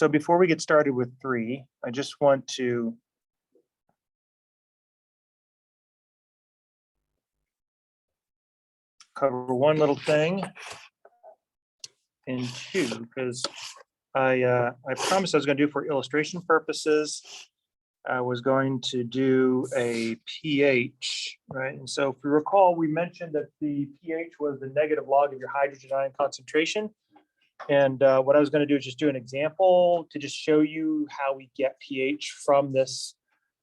So before we get started with 3, I just want to cover one little thing in 2, because I promised I was going to do for illustration purposes. I was going to do a pH, right? And so if you recall, we mentioned that the pH was the negative log of your hydrogen ion concentration. And what I was going to do is just do an example to just show you how we get pH from this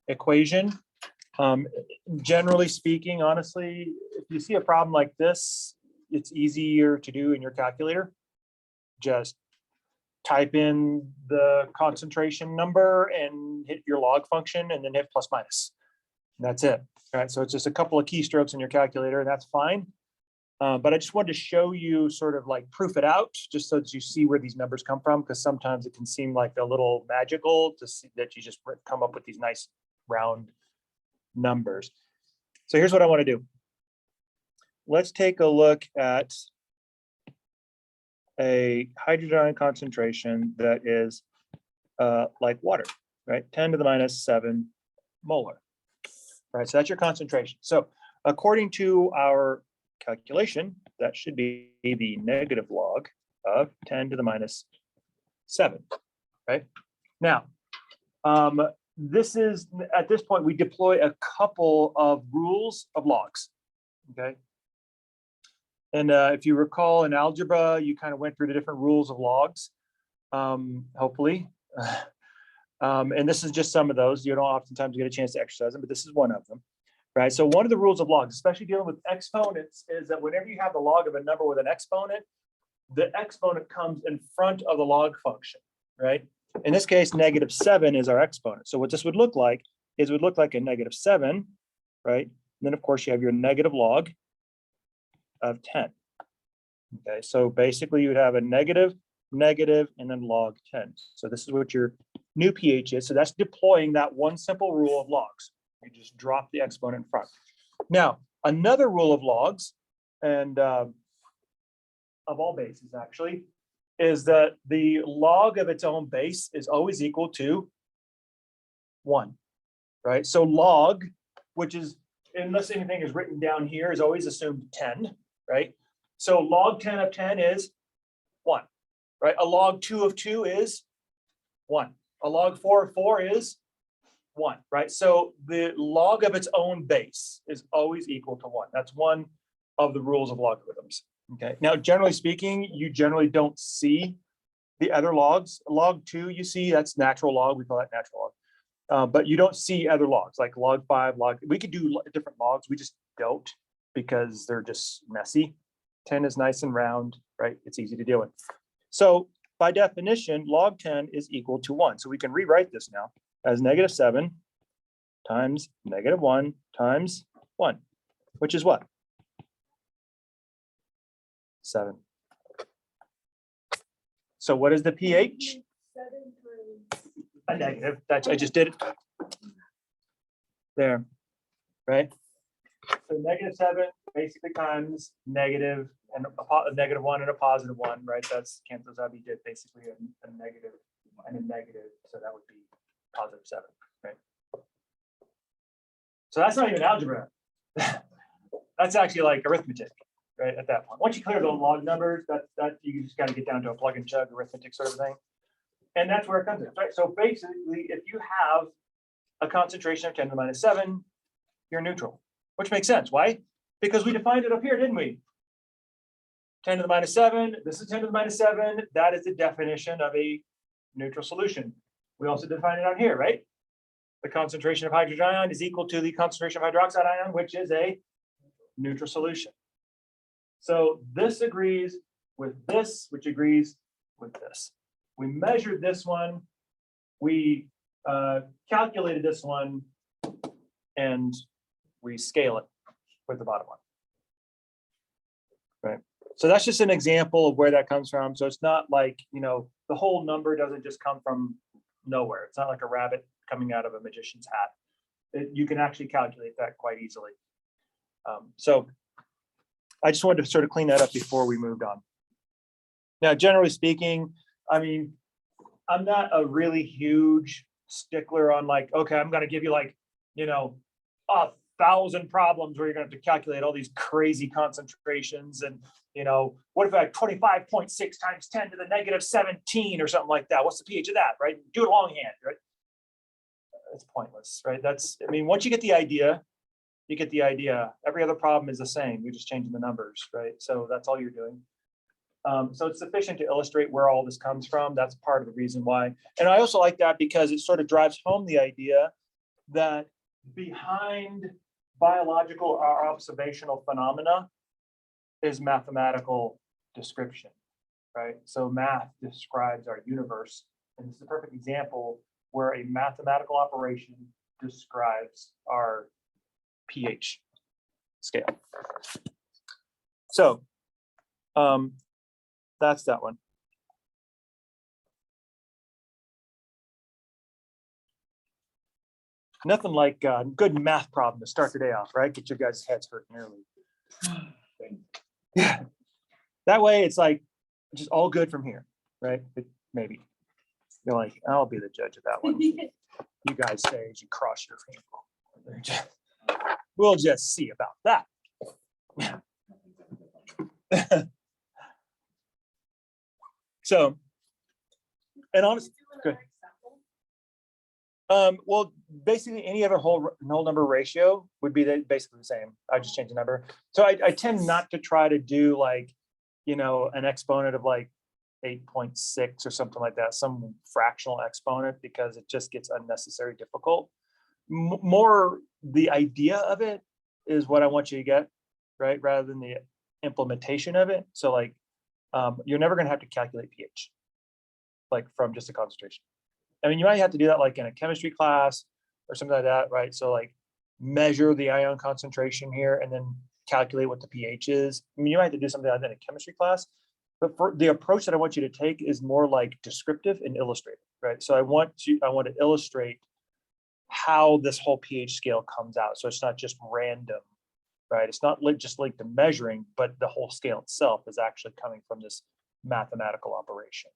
equation. Generally speaking, honestly, if you see a problem like this, it's easier to do in your calculator. Just type in the concentration number and hit your log function and then hit plus minus. And that's it. All right, so it's just a couple of keystrokes in your calculator, and that's fine. But I just wanted to show you sort of like proof it out, just so that you see where these numbers come from, because sometimes it can seem like a little magical to see that you just come up with these nice round numbers. So here's what I want to do. Let's take a look at a hydrogen ion concentration that is like water, right? 10 to the minus 7 molar, right? So that's your concentration. So according to our calculation, that should be the negative log of 10 to the minus 7, right? Now, this is, at this point, we deploy a couple of rules of logs, okay? And if you recall in algebra, you kind of went through the different rules of logs, hopefully. And this is just some of those. You don't oftentimes get a chance to exercise them, but this is one of them, right? So one of the rules of logs, especially dealing with exponents, is that whenever you have the log of a number with an exponent, the exponent comes in front of the log function, right? In this case, -7 is our exponent. So what this would look like is it would look like a -7, right? And then, of course, you have your negative log of 10. Okay, so basically you would have a negative, and then log 10. So this is what your new pH is. So that's deploying that one simple rule of logs. You just drop the exponent in front. Now, another rule of logs, and of all bases actually, is that the log of its own base is always equal to 1, right? So log, which is, unless anything is written down here, is always assumed 10, right? So log 10 of 10 is 1, right? A log 2 of 2 is 1. A log 4 of 4 is 1, right? So the log of its own base is always equal to 1. That's one of the rules of logarithms. Okay. Now, generally speaking, you generally don't see the other logs. Log 2, you see, that's natural log. We call that natural log. But you don't see other logs like log 5, log. We could do different logs. We just don't, because they're just messy. 10 is nice and round, right? It's easy to deal with. So by definition, log 10 is equal to 1. So we can rewrite this now as -7 times -1 times 1, which is what? 7. So what is the pH? A negative. That's, I just did it there, right? So -7 basically times negative and a -1 and a +1, right? That's cancels out. You did basically a negative and a negative, so that would be +7, right? So that's not even algebra. That's actually like arithmetic, right? At that point, once you clear the log numbers, that you just got to get down to a plug and chug arithmetic sort of thing, and that's where it comes in, right? So basically, if you have a concentration of 10 to the minus 7, you're neutral, which makes sense. Why? Because we defined it up here, didn't we? 10 to the minus 7. This is 10 to the minus 7. That is the definition of a neutral solution. We also define it out here, right? The concentration of hydrogen ion is equal to the concentration of hydroxide ion, which is a neutral solution. So this agrees with this, which agrees with this. We measured this one, we calculated this one, and we scale it with the bottom one. Right. So that's just an example of where that comes from. So it's not like, you know, the whole number doesn't just come from nowhere. It's not like a rabbit coming out of a magician's hat. You can actually calculate that quite easily. So I just wanted to sort of clean that up before we moved on. Now, generally speaking, I mean, I'm not a really huge stickler on like, okay, I'm gonna give you like, you know, 1,000 problems where you're gonna have to calculate all these crazy concentrations and, you know, what if I had 25.6 times 10 to the negative 17 or something like that? What's the pH of that, right? Do it longhand, right? It's pointless, right? That's, I mean, once you get the idea, you get the idea. Every other problem is the same. You're just changing the numbers, right? So that's all you're doing. So it's sufficient to illustrate where all this comes from. That's part of the reason why. And I also like that because it sort of drives home the idea that behind biological or observational phenomena is mathematical description, right? So math describes our universe. And this is a perfect example where a mathematical operation describes our pH scale. So that's that one. Nothing like a good math problem to start the day off, right? Get your guys' heads hurting early. Yeah. That way it's like just all good from here, right? Maybe. You're like, I'll be the judge of that one. You guys say as you cross your finger. We'll just see about that. So, and honestly, good. Well, basically any other whole number ratio would be basically the same. I just change the number. So I tend not to try to do like, you know, an exponent of like 8.6 or something like that, some fractional exponent, because it just gets unnecessarily difficult. More the idea of it is what I want you to get, right? Rather than the implementation of it. So like, you're never going to have to calculate pH, like from just a concentration. I mean, you might have to do that like in a chemistry class or something like that, right? So like measure the ion concentration here and then calculate what the pH is. I mean, you might have to do something like that in a chemistry class, but for the approach that I want you to take is more like descriptive and illustrative, right? So I want to illustrate how this whole pH scale comes out. So it's not just random, right? It's not just linked to measuring, but the whole scale itself is actually coming from this mathematical operation.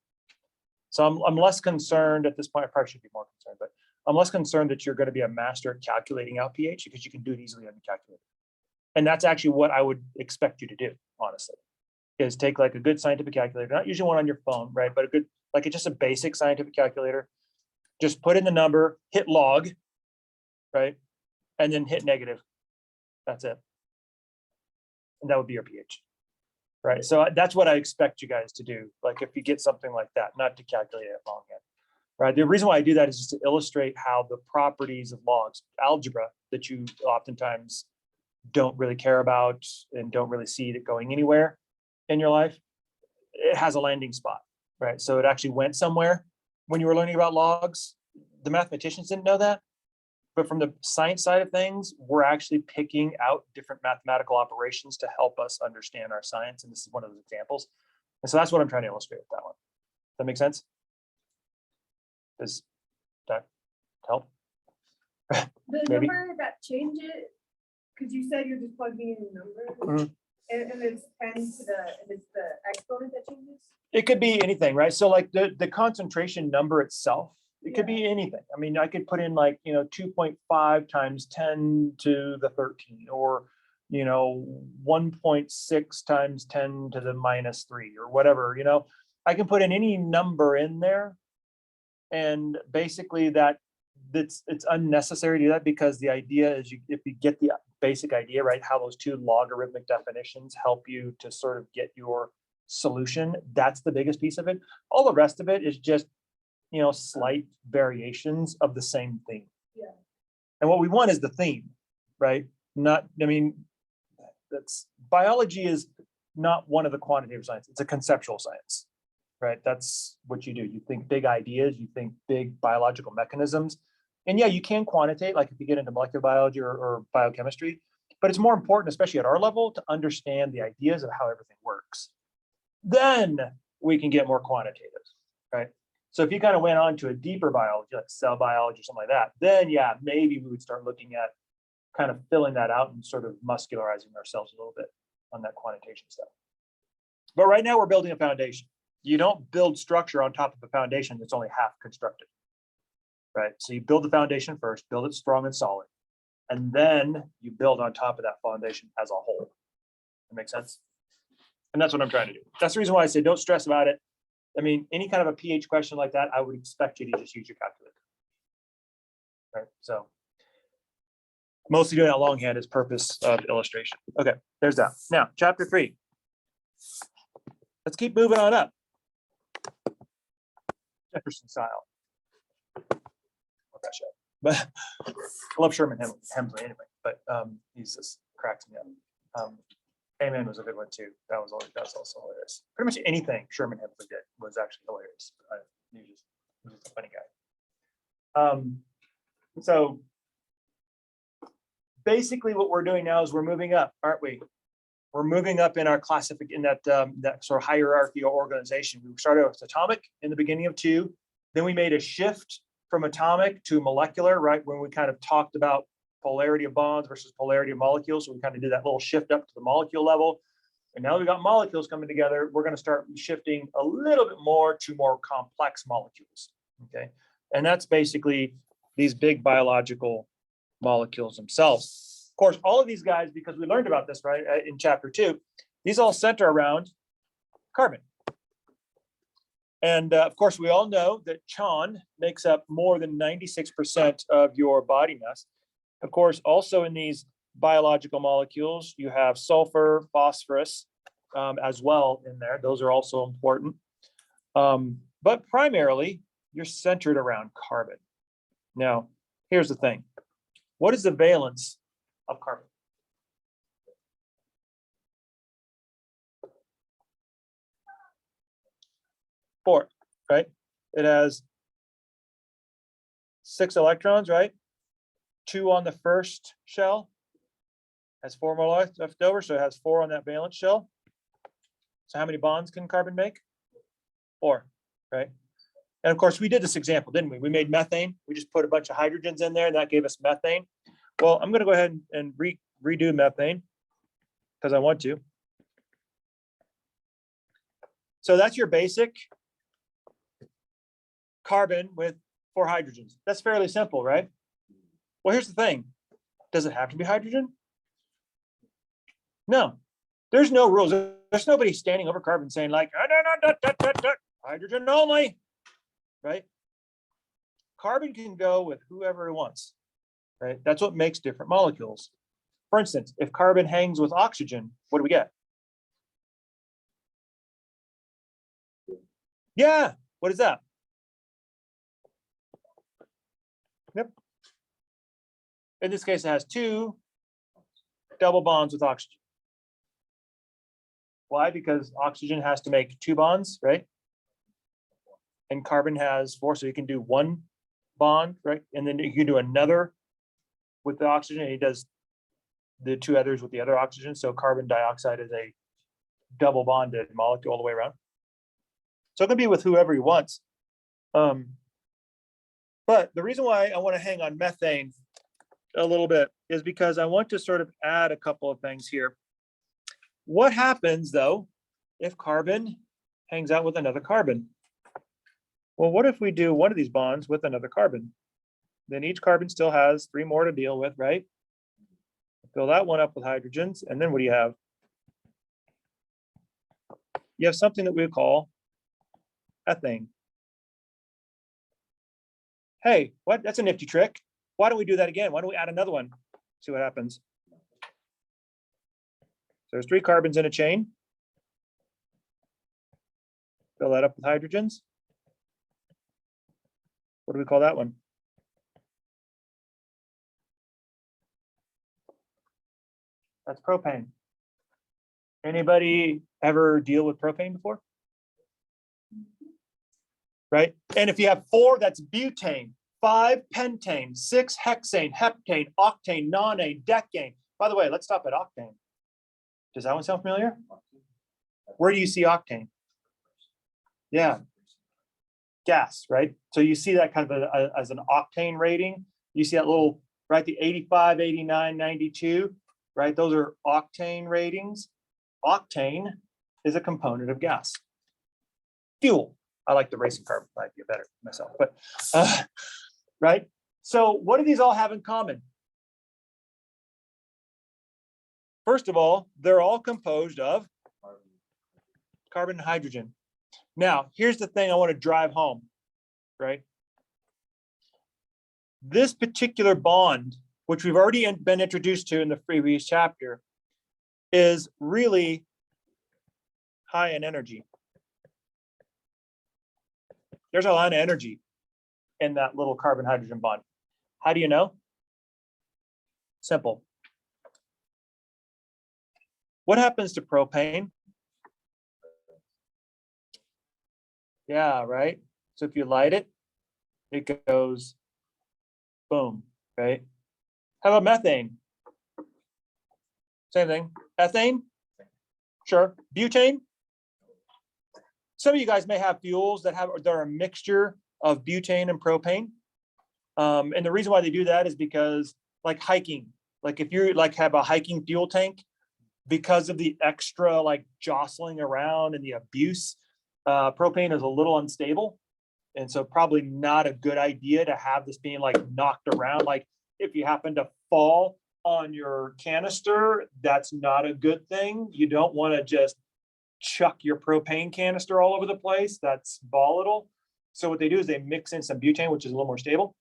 So I'm less concerned at this point. I probably should be more concerned, but I'm less concerned that you're going to be a master at calculating out pH because you can do it easily on the calculator. And that's actually what I would expect you to do, honestly, is take like a good scientific calculator, not usually one on your phone, right? But a good, like just a basic scientific calculator. Just put in the number, hit log, right? And then hit negative. That's it. And that would be your pH. Right. So that's what I expect you guys to do. Like if you get something like that, not to calculate it longhand. Right. The reason why I do that is just to illustrate how the properties of logs, algebra that you oftentimes don't really care about and don't really see it going anywhere in your life, it has a landing spot. Right. So it actually went somewhere when you were learning about logs. The mathematicians didn't know that. But from the science side of things, we're actually picking out different mathematical operations to help us understand our science. And this is one of those examples. And so that's what I'm trying to illustrate with that one. Does that make sense? Does that help? The Maybe. number that changes, because you said you're just plugging in a number, and it's 10 to it's the exponent that changes? It could be anything, right? So like the concentration number itself, it could be anything. I mean, I could put in like, 2.5 times 10 to the 13, or, 1.6 times 10 to the minus 3, or whatever, I can put in any number in there. And basically it's unnecessary to do that, because the idea is if you get the basic idea, right, how those two logarithmic definitions help you to sort of get your solution, that's the biggest piece of it. All the rest of it is just slight variations of the same theme. Yeah. And what we want is the theme, right? That's biology is not one of the quantitative science. It's a conceptual science, right? That's what you do. You think big ideas, you think big biological mechanisms. And yeah, you can quantitate, like if you get into molecular biology or biochemistry, but it's more important, especially at our level, to understand the ideas of how everything works. Then we can get more quantitative, right? So if you kind of went on to a deeper biology, like cell biology or something like that, then yeah, maybe we would start looking at kind of filling that out and sort of muscularizing ourselves a little bit on that quantitation stuff. But right now we're building a foundation. you don't build structure on top of a foundation that's only half constructed, right? So you build the foundation first, build it strong and solid, and then you build on top of that foundation as a whole. That makes sense? And that's what I'm trying to do. That's the reason why I say don't stress about it. I mean, any kind of a pH question like that, I would expect you to just use your calculator. Right, so mostly doing that longhand is purpose of illustration. Okay, there's that. Now, chapter 3. Let's keep moving on up. Jefferson style. But I love Sherman Hemsley anyway, but he's just cracks me up. Amen was a good one too. That's also hilarious. Pretty much anything Sherman Hemsley did was actually hilarious. He was just a funny guy. So basically what we're doing now is we're moving up, aren't we? We're moving up in our in that sort of hierarchy or organization. We started with atomic in the beginning of 2. Then we made a shift from atomic to molecular, right? When we kind of talked about polarity of bonds versus polarity of molecules. So we kind of did that little shift up to the molecule level. And now we've got molecules coming together. We're going to start shifting a little bit more to more complex molecules. Okay. And that's basically these big biological molecules themselves. Of course, all of these guys, because we learned about this, right, in chapter 2, these all center around carbon. And of course, we all know that CHON makes up more than 96% of your body mass. Of course, also in these biological molecules, you have sulfur, phosphorus as well in there. Those are also important. But primarily, you're centered around carbon. Now, here's the thing. What is the valence of carbon? Four, right? It has 6 electrons, right? 2 on the first shell, has 4 more left over, so it has 4 on that valence shell. So how many bonds can carbon make? 4, right? And of course, we did this example, didn't we? We made methane. We just put a bunch of hydrogens in there, and that gave us methane. Well, I'm going to go ahead and redo methane because I want to. So that's your basic carbon with 4 hydrogens. That's fairly simple, right? Well, here's the thing. Does it have to be hydrogen? No, there's no rules. There's nobody standing over carbon saying like, hydrogen only, right? Carbon can go with whoever it wants, right? That's what makes different molecules. For instance, if carbon hangs with oxygen, what do we get? Yeah, what is that? Yep. In this case, it has 2 double bonds with oxygen. Why? Because oxygen has to make 2 bonds, right? And carbon has 4, so you can do 1 bond, right? And then you can do another with the oxygen, and he does the 2 others with the other oxygen. So carbon dioxide is a double bonded molecule all the way around. So it can be with whoever he wants. But the reason why I want to hang on methane a little bit is because I want to sort of add a couple of things here. What happens though if carbon hangs out with another carbon? Well, what if we do one of these bonds with another carbon? Then each carbon still has 3 more to deal with, right? Fill that one up with hydrogens, and then what do you have? You have something that we call ethane. Hey, what? That's a nifty trick. Why don't we do that again? Why don't we add another one? See what happens. So there's 3 carbons in a chain. Fill that up with hydrogens. What do we call that one? That's propane. Anybody ever deal with propane before? Right? And if you have 4, that's butane, 5 pentane, 6 hexane, heptane, octane, nonane, decane. By the way, let's stop at octane. Does that one sound familiar? Where do you see octane? Yeah. Gas, right? So you see that kind of as an octane rating. You see that little, right? The 85, 89, 92, right? Those are octane ratings. Octane is a component of gas. fuel. I like the racing car idea better myself, but right. So what do these all have in common? First of all, they're all composed of carbon and hydrogen. Now, here's the thing I want to drive home, right? This particular bond, which we've already been introduced to in the previous chapter, is really high in energy. There's a lot of energy in that little carbon hydrogen bond. How do you know? Simple. What happens to propane? Yeah, right. So if you light it, it goes boom, right? How about methane? Same thing. Ethane? Sure. Butane? Some of you guys may have fuels that are a mixture of butane and propane. And the reason why they do that is because, like hiking, like if you like have a hiking fuel tank, because of the extra like jostling around and the abuse, propane is a little unstable. And so probably not a good idea to have this being like knocked around. Like if you happen to fall on your canister, that's not a good thing. You don't want to just chuck your propane canister all over the place. That's volatile. So what they do is they mix in some butane, which is a little more stable,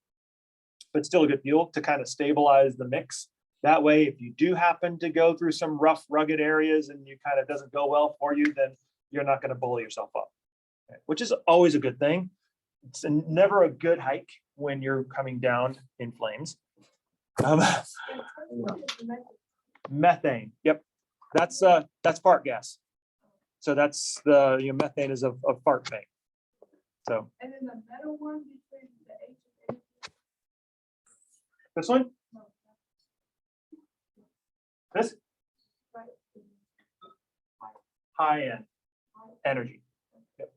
but still a good fuel to kind of stabilize the mix. That way, if you do happen to go through some rough, rugged areas and you kind of doesn't go well for you, then you're not going to blow yourself up, okay? Which is always a good thing. It's never a good hike when you're coming down in flames. Methane. Yep, that's fart gas. So that's the methane is a fart thing. So. And then the metal one between the H and N. This one. This? High end energy. Yep.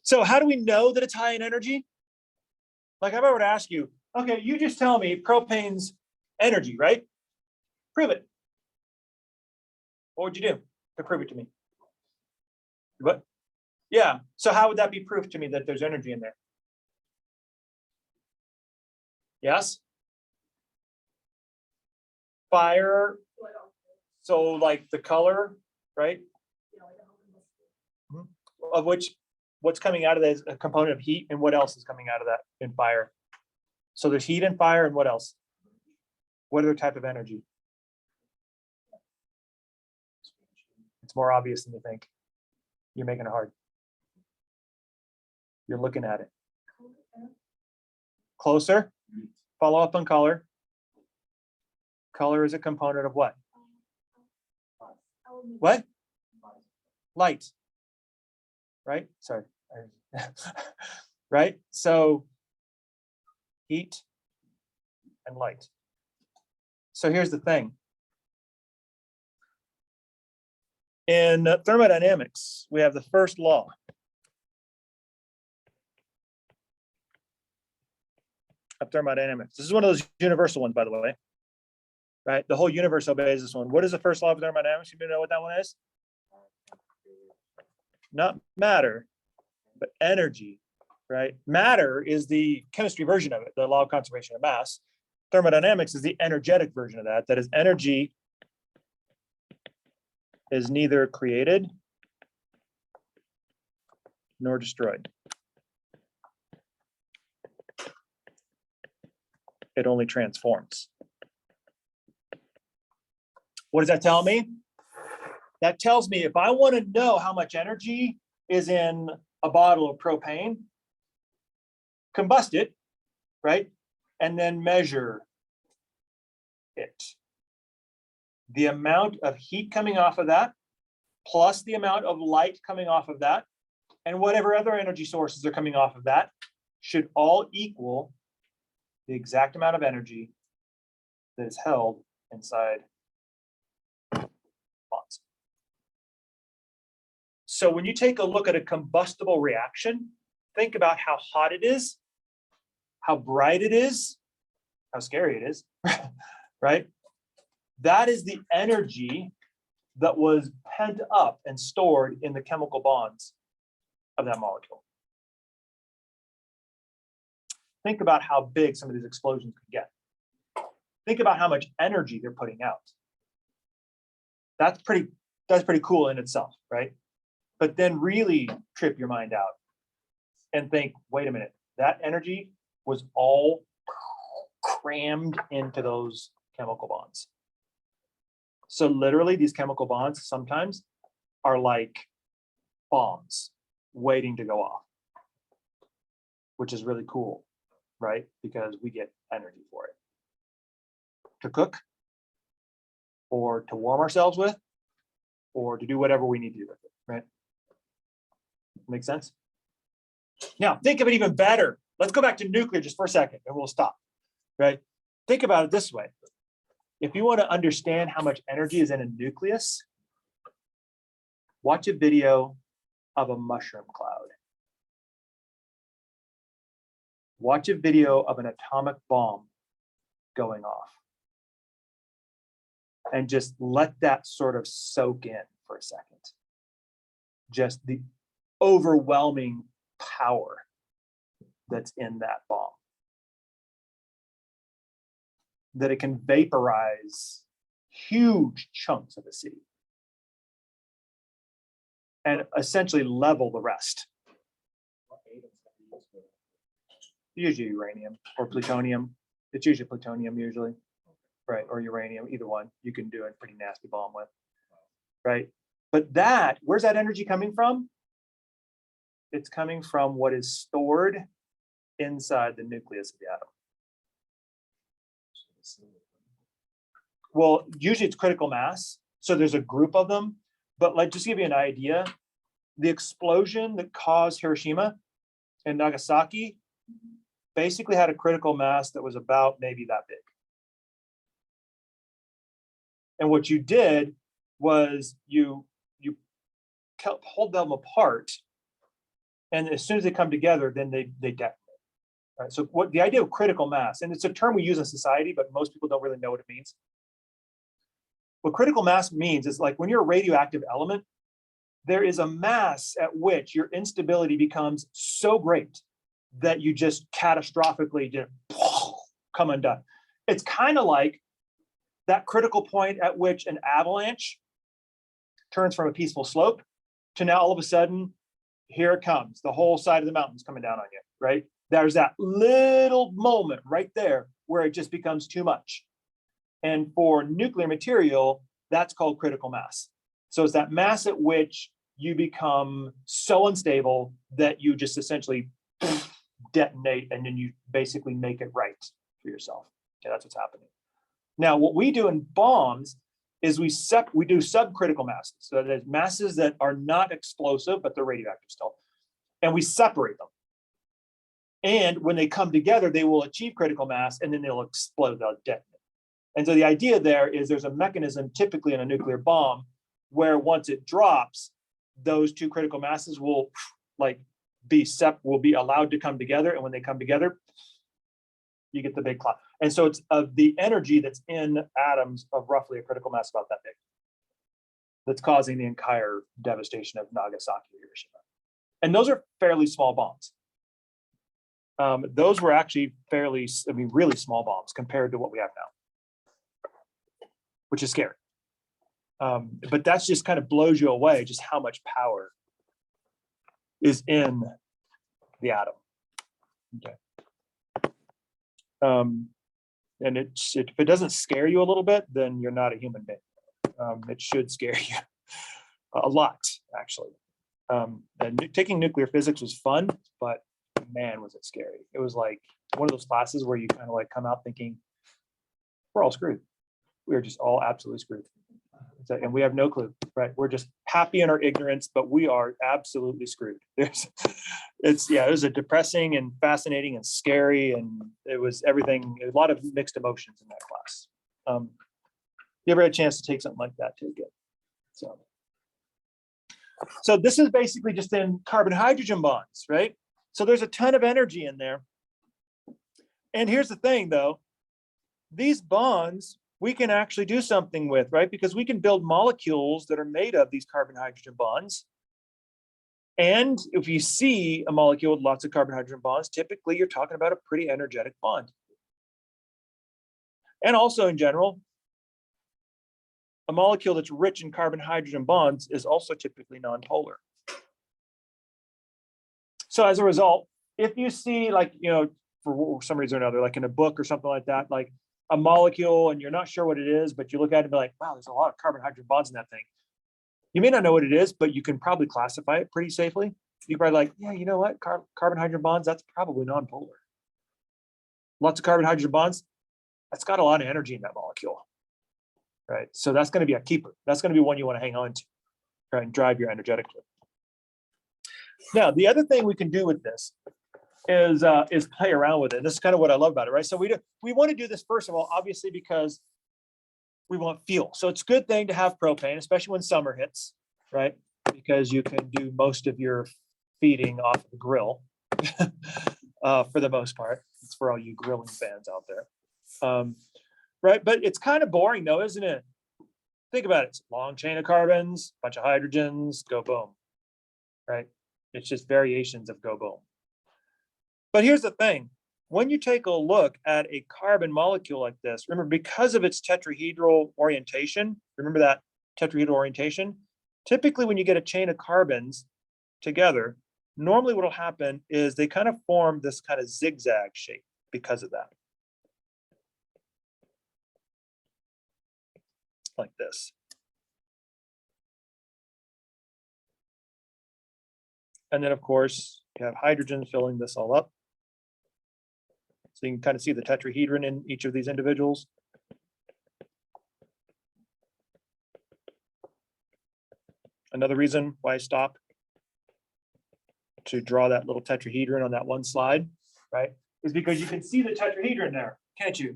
So how do we know that it's high in energy? Like if I were to ask you, okay, you just tell me propane's energy, right? Prove it. What would you do to prove it to me? What? Yeah. So how would that be proof to me that there's energy in there? Yes. Fire. So like the color, right? Of which, what's coming out of that is a component of heat, and what else is coming out of that in fire? So there's heat and fire, and what else? What other type of energy? It's more obvious than you think. You're making it hard. You're looking at it. Closer. Follow up on color. Color is a component of what? What? Light. Right? Sorry. Right? So heat and light. So here's the thing. In thermodynamics, we have the first law. Of thermodynamics. This is one of those universal ones, by the way. Right? The whole universe obeys this one. What is the first law of thermodynamics? You know what that one is? Not matter, but energy, right? Matter is the chemistry version of it, the law of conservation of mass. Thermodynamics is the energetic version of that. That is, energy is neither created nor destroyed. It only transforms. What does that tell me? That tells me if I want to know how much energy is in a bottle of propane, combust it, right? And then measure it. The amount of heat coming off of that, plus the amount of light coming off of that, and whatever other energy sources are coming off of that, should all equal the exact amount of energy that is held inside bonds. So when you take a look at a combustible reaction, think about how hot it is, how bright it is, how scary it is, right? That is the energy that was pent up and stored in the chemical bonds of that molecule. Think about how big some of these explosions could get. Think about how much energy they're putting out. That's pretty cool in itself, right? But then really trip your mind out and think, wait a minute, that energy was all crammed into those chemical bonds. So literally these chemical bonds sometimes are like bombs waiting to go off, which is really cool, right? Because we get energy for it. To cook, or to warm ourselves with, or to do whatever we need to do with it, right? Make sense? Now, think of it even better. Let's go back to nuclear just for a second and we'll stop, right? Think about it this way. If you want to understand how much energy is in a nucleus, watch a video of a mushroom cloud. Watch a video of an atomic bomb going off. And just let that sort of soak in for a second. Just the overwhelming power that's in that bomb. That it can vaporize huge chunks of a city and essentially level the rest. Usually uranium or plutonium. It's usually plutonium usually, right? Or uranium, either one. You can do a pretty nasty bomb with, right? But that, where's that energy coming from? It's coming from what is stored inside the nucleus of the atom. Well, usually it's critical mass. So there's a group of them, but like, just to give you an idea, the explosion that caused Hiroshima and Nagasaki basically had a critical mass that was about maybe that big. And what you did was you hold them apart, and as soon as they come together, then they detonate. Right? So what the idea of critical mass, and it's a term we use in society, but most people don't really know what it means. What critical mass means is like when you're a radioactive element, there is a mass at which your instability becomes so great that you just catastrophically just come undone. It's kind of like that critical point at which an avalanche turns from a peaceful slope to now all of a sudden, here it comes, the whole side of the mountain's coming down on you, right? There's that little moment right there where it just becomes too much. And for nuclear material, that's called critical mass. So it's that mass at which you become so unstable that you just essentially detonate, and then you basically make it right for yourself. Okay, that's what's happening. Now, what we do in bombs is we do subcritical masses. So there's masses that are not explosive, but they're radioactive still. And we separate them. And when they come together, they will achieve critical mass, and then they'll explode, they'll detonate. And so the idea there is there's a mechanism typically in a nuclear bomb where once it drops, those two critical masses will be allowed to come together. And when they come together, you get the big cloud. And so it's of the energy that's in atoms of roughly a critical mass about that big, that's causing the entire devastation of Nagasaki or Hiroshima. And those are fairly small bombs. Those were actually really small bombs compared to what we have now, which is scary. But that's just kind of blows you away, just how much power is in the atom. Okay. And if it doesn't scare you a little bit, then you're not a human being. It should scare you a lot, actually. And taking nuclear physics was fun, but man, was it scary. It was like one of those classes where you kind of like come out thinking, we're all screwed. We're just all absolutely screwed. And we have no clue, right? We're just happy in our ignorance, but we are absolutely screwed. It was a depressing and fascinating and scary, and it was everything, a lot of mixed emotions in that class. You ever had a chance to take something like that too? Good. So this is basically just in carbon-hydrogen bonds, right? So there's a ton of energy in there. And here's the thing though, these bonds we can actually do something with, right? Because we can build molecules that are made of these carbon-hydrogen bonds. And if you see a molecule with lots of carbon-hydrogen bonds, typically you're talking about a pretty energetic bond. And also in general, a molecule that's rich in carbon-hydrogen bonds is also typically nonpolar. So as a result, if you see, like, for some reason or another, like in a book or something like that, like a molecule and you're not sure what it is, but you look at it and be like, wow, there's a lot of carbon-hydrogen bonds in that thing. You may not know what it is, but you can probably classify it pretty safely. You're probably like, yeah, you know what? Carbon-hydrogen bonds, that's probably nonpolar. Lots of carbon-hydrogen bonds, that's got a lot of energy in that molecule, right? So that's going to be a keeper. That's going to be one you want to hang on to, right, and drive your energetically. Now, the other thing we can do with this is play around with it. This is kind of what I love about it, right? So we want to do this, first of all, obviously, because we want fuel. So it's a good thing to have propane, especially when summer hits, right? Because you can do most of your feeding off the grill for the most part. It's for all you grilling fans out there. Right, but it's kind of boring though, isn't it? Think about it. It's a long chain of carbons, bunch of hydrogens, go boom, right? It's just variations of go boom. But here's the thing. When you take a look at a carbon molecule like this, remember, because of its tetrahedral orientation, remember that tetrahedral orientation? Typically, when you get a chain of carbons together, normally what will happen is they kind of form this kind of zigzag shape because of that. Like this. And then, of course, you have hydrogen filling this all up. So you can kind of see the tetrahedron in each of these individuals. Another reason why I stop to draw that little tetrahedron on that one slide, right, is because you can see the tetrahedron there, can't you?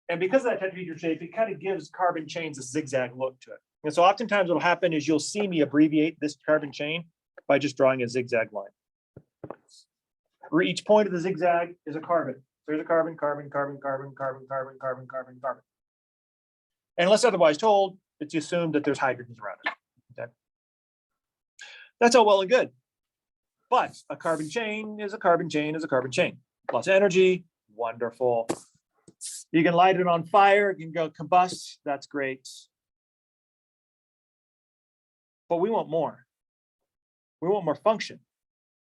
And because of that tetrahedron shape, it kind of gives carbon chains a zigzag look to it. And so oftentimes what will happen is you'll see me abbreviate this carbon chain by just drawing a zigzag line. For each point of the zigzag is a carbon. There's a carbon, carbon, carbon, carbon, carbon, carbon, carbon, carbon, carbon. And unless otherwise told, it's assumed that there's hydrogens around it. Okay. That's all well and good. But a carbon chain is a carbon chain is a carbon chain. Lots of energy, wonderful. You can light it on fire, it can go combust, that's great. But we want more. We want more function,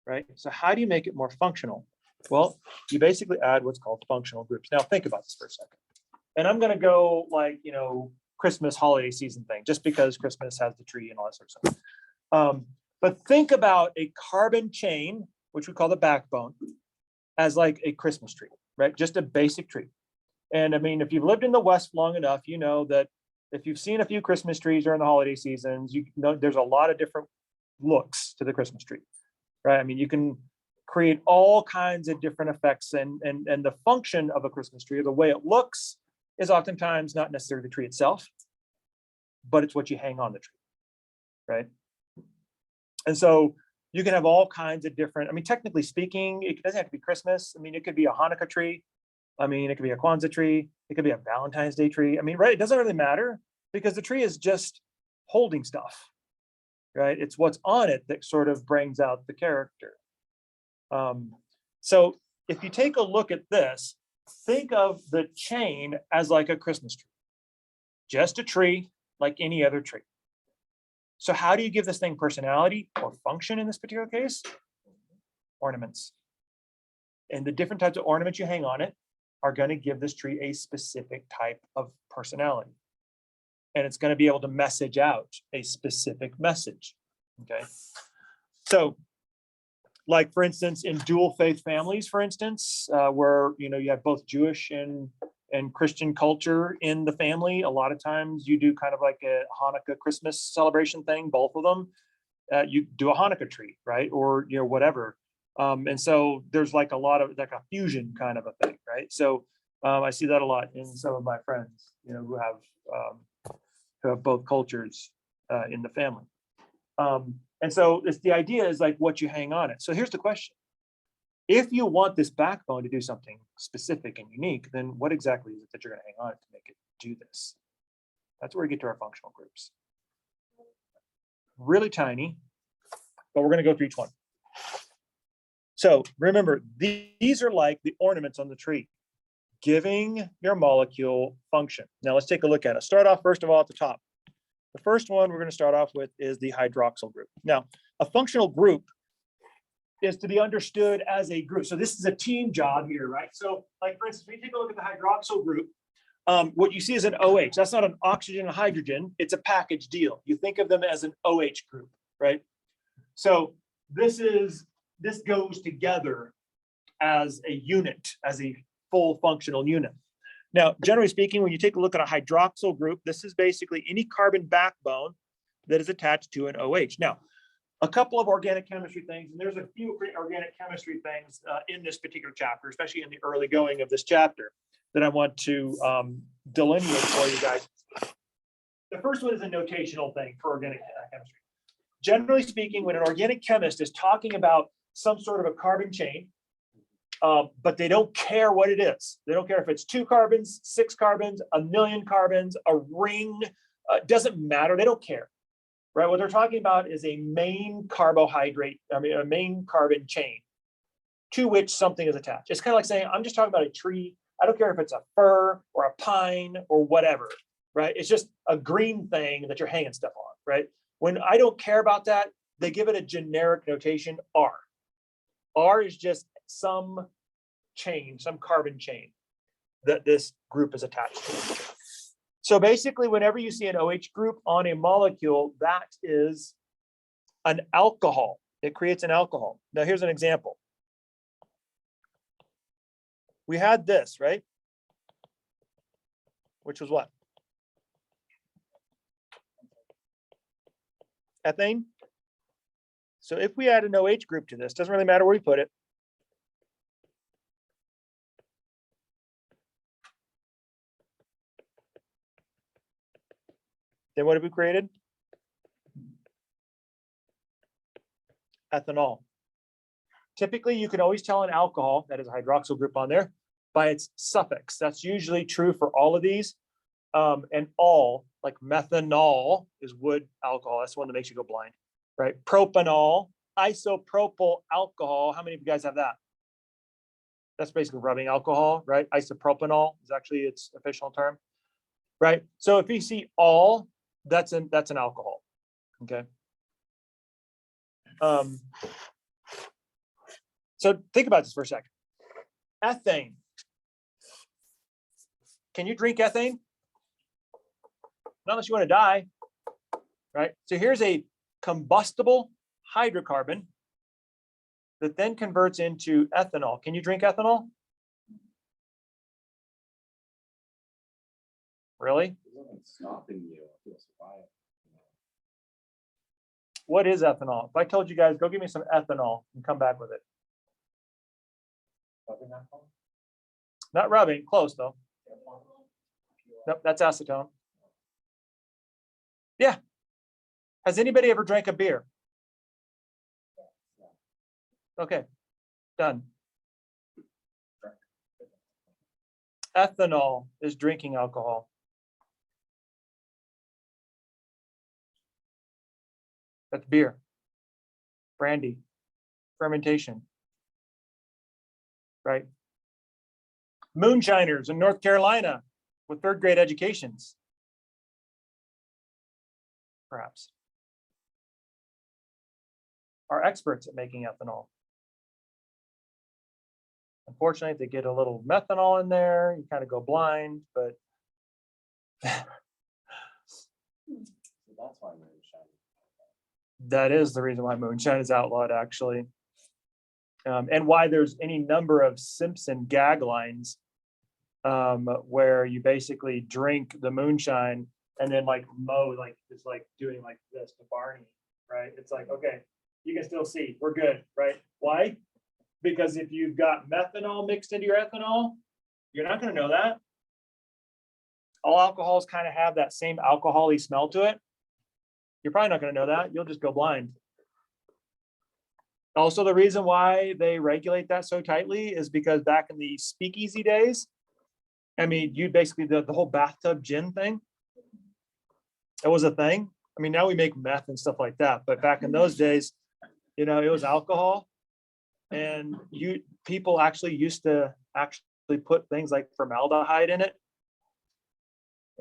right? So how do you make it more functional? Well, you basically add what's called functional groups. Now think about this for a second. And I'm gonna go like, Christmas holiday season thing, just because Christmas has the tree and all that sort of stuff. But think about a carbon chain, which we call the backbone, as like a Christmas tree, right? Just a basic tree. And I mean, if you've lived in the West long enough, you know that if you've seen a few Christmas trees during the holiday seasons, you know there's a lot of different looks to the Christmas tree, right? I mean, you can create all kinds of different effects, and the function of a Christmas tree, or the way it looks, is oftentimes not necessarily the tree itself, but it's what you hang on the tree, right? And so you can have all kinds of different, I mean, technically speaking, it doesn't have to be Christmas. I mean, it could be a Hanukkah tree. I mean, it could be a Kwanzaa tree. It could be a Valentine's Day tree. I mean, right, it doesn't really matter because the tree is just holding stuff, right? It's what's on it that sort of brings out the character. So if you take a look at this, think of the chain as like a Christmas tree, just a tree like any other tree. So how do you give this thing personality or function in this particular case? Ornaments. And the different types of ornaments you hang on it are going to give this tree a specific type of personality. And it's going to be able to message out a specific message. Okay. So like, for instance, in dual faith families, for instance, where, you have both Jewish and Christian culture in the family, a lot of times you do kind of like a Hanukkah Christmas celebration thing, both of them. You do a Hanukkah tree, right? Or, whatever. And so there's like a lot of like a fusion kind of a thing, right? So I see that a lot in some of my friends, who have both cultures in the family. And so it's the idea is like what you hang on it. So here's the question. If you want this backbone to do something specific and unique, then what exactly is it that you're going to hang on to make it do this? That's where we get to our functional groups. Really tiny, but we're going to go through each one. So remember, these are like the ornaments on the tree, giving your molecule function. Now let's take a look at it. Start off first of all at the top. The first one we're going to start off with is the hydroxyl group. Now, a functional group is to be understood as a group. So this is a team job here, right? So like, for instance, when you take a look at the hydroxyl group, what you see is an OH. That's not an oxygen and hydrogen. It's a package deal. You think of them as an OH group, right? So this goes together as a unit, as a full functional unit. Now, generally speaking, when you take a look at a hydroxyl group, this is basically any carbon backbone that is attached to an OH. Now, a couple of organic chemistry things, and there's a few organic chemistry things in this particular chapter, especially in the early going of this chapter, that I want to delineate for you guys. The first one is a notational thing for organic chemistry. Generally speaking, when an organic chemist is talking about some sort of a carbon chain, but they don't care what it is. They don't care if it's 2 carbons, 6 carbons, 1,000,000 carbons, a ring, doesn't matter. They don't care, right? What they're talking about is a main carbohydrate, a main carbon chain to which something is attached. It's kind of like saying, I'm just talking about a tree. I don't care if it's a fir or a pine or whatever, right? It's just a green thing that you're hanging stuff on, right? When I don't care about that, they give it a generic notation, R. R is just some chain, some carbon chain that this group is attached to. So basically, whenever you see an OH group on a molecule, that is an alcohol. It creates an alcohol. Now, here's an example. We had this, right? Which was what? Ethane. So if we add an OH group to this, doesn't really matter where we put it. Then what have we created? Ethanol. Typically, you can always tell an alcohol, that is a hydroxyl group on there, by its suffix. That's usually true for all of these. And all, like methanol, is wood alcohol. That's the one that makes you go blind, right? Propanol, isopropyl alcohol. How many of you guys have that? That's basically rubbing alcohol, right? Isopropanol is actually its official term, right? So if you see all, that's an alcohol, okay? So think about this for a second. Ethane. Can you drink ethane? Not unless you want to die, right? So here's a combustible hydrocarbon that then converts into ethanol. Can you drink ethanol? Really? Stopping you. What is ethanol? If I told you guys, go give me some ethanol and come back with it. Not rubbing, close though. Nope, that's acetone. Yeah. Has anybody ever drank a beer? Okay, done. Ethanol is drinking alcohol. That's beer, brandy, fermentation, right? Moonshiners in North Carolina with 3rd grade educations, perhaps, are experts at making ethanol. Unfortunately, if they get a little methanol in there, you kind of go blind, but So that's why moonshine. that is the reason why moonshine is outlawed, actually. And why there's any number of Simpson gag lines where you basically drink the moonshine and then like Mo like is like doing like this to Barney, right? It's like, okay, you can still see, we're good, right? Why? Because if you've got methanol mixed into your ethanol, you're not going to know that. All alcohols kind of have that same alcohol-y smell to it. You're probably not going to know that. You'll just go blind. Also, the reason why they regulate that so tightly is because back in the speakeasy days, I mean, you basically, the whole bathtub gin thing, it was a thing. I mean, now we make meth and stuff like that, but back in those days, you know, it was alcohol. And people actually used to actually put things like formaldehyde in it.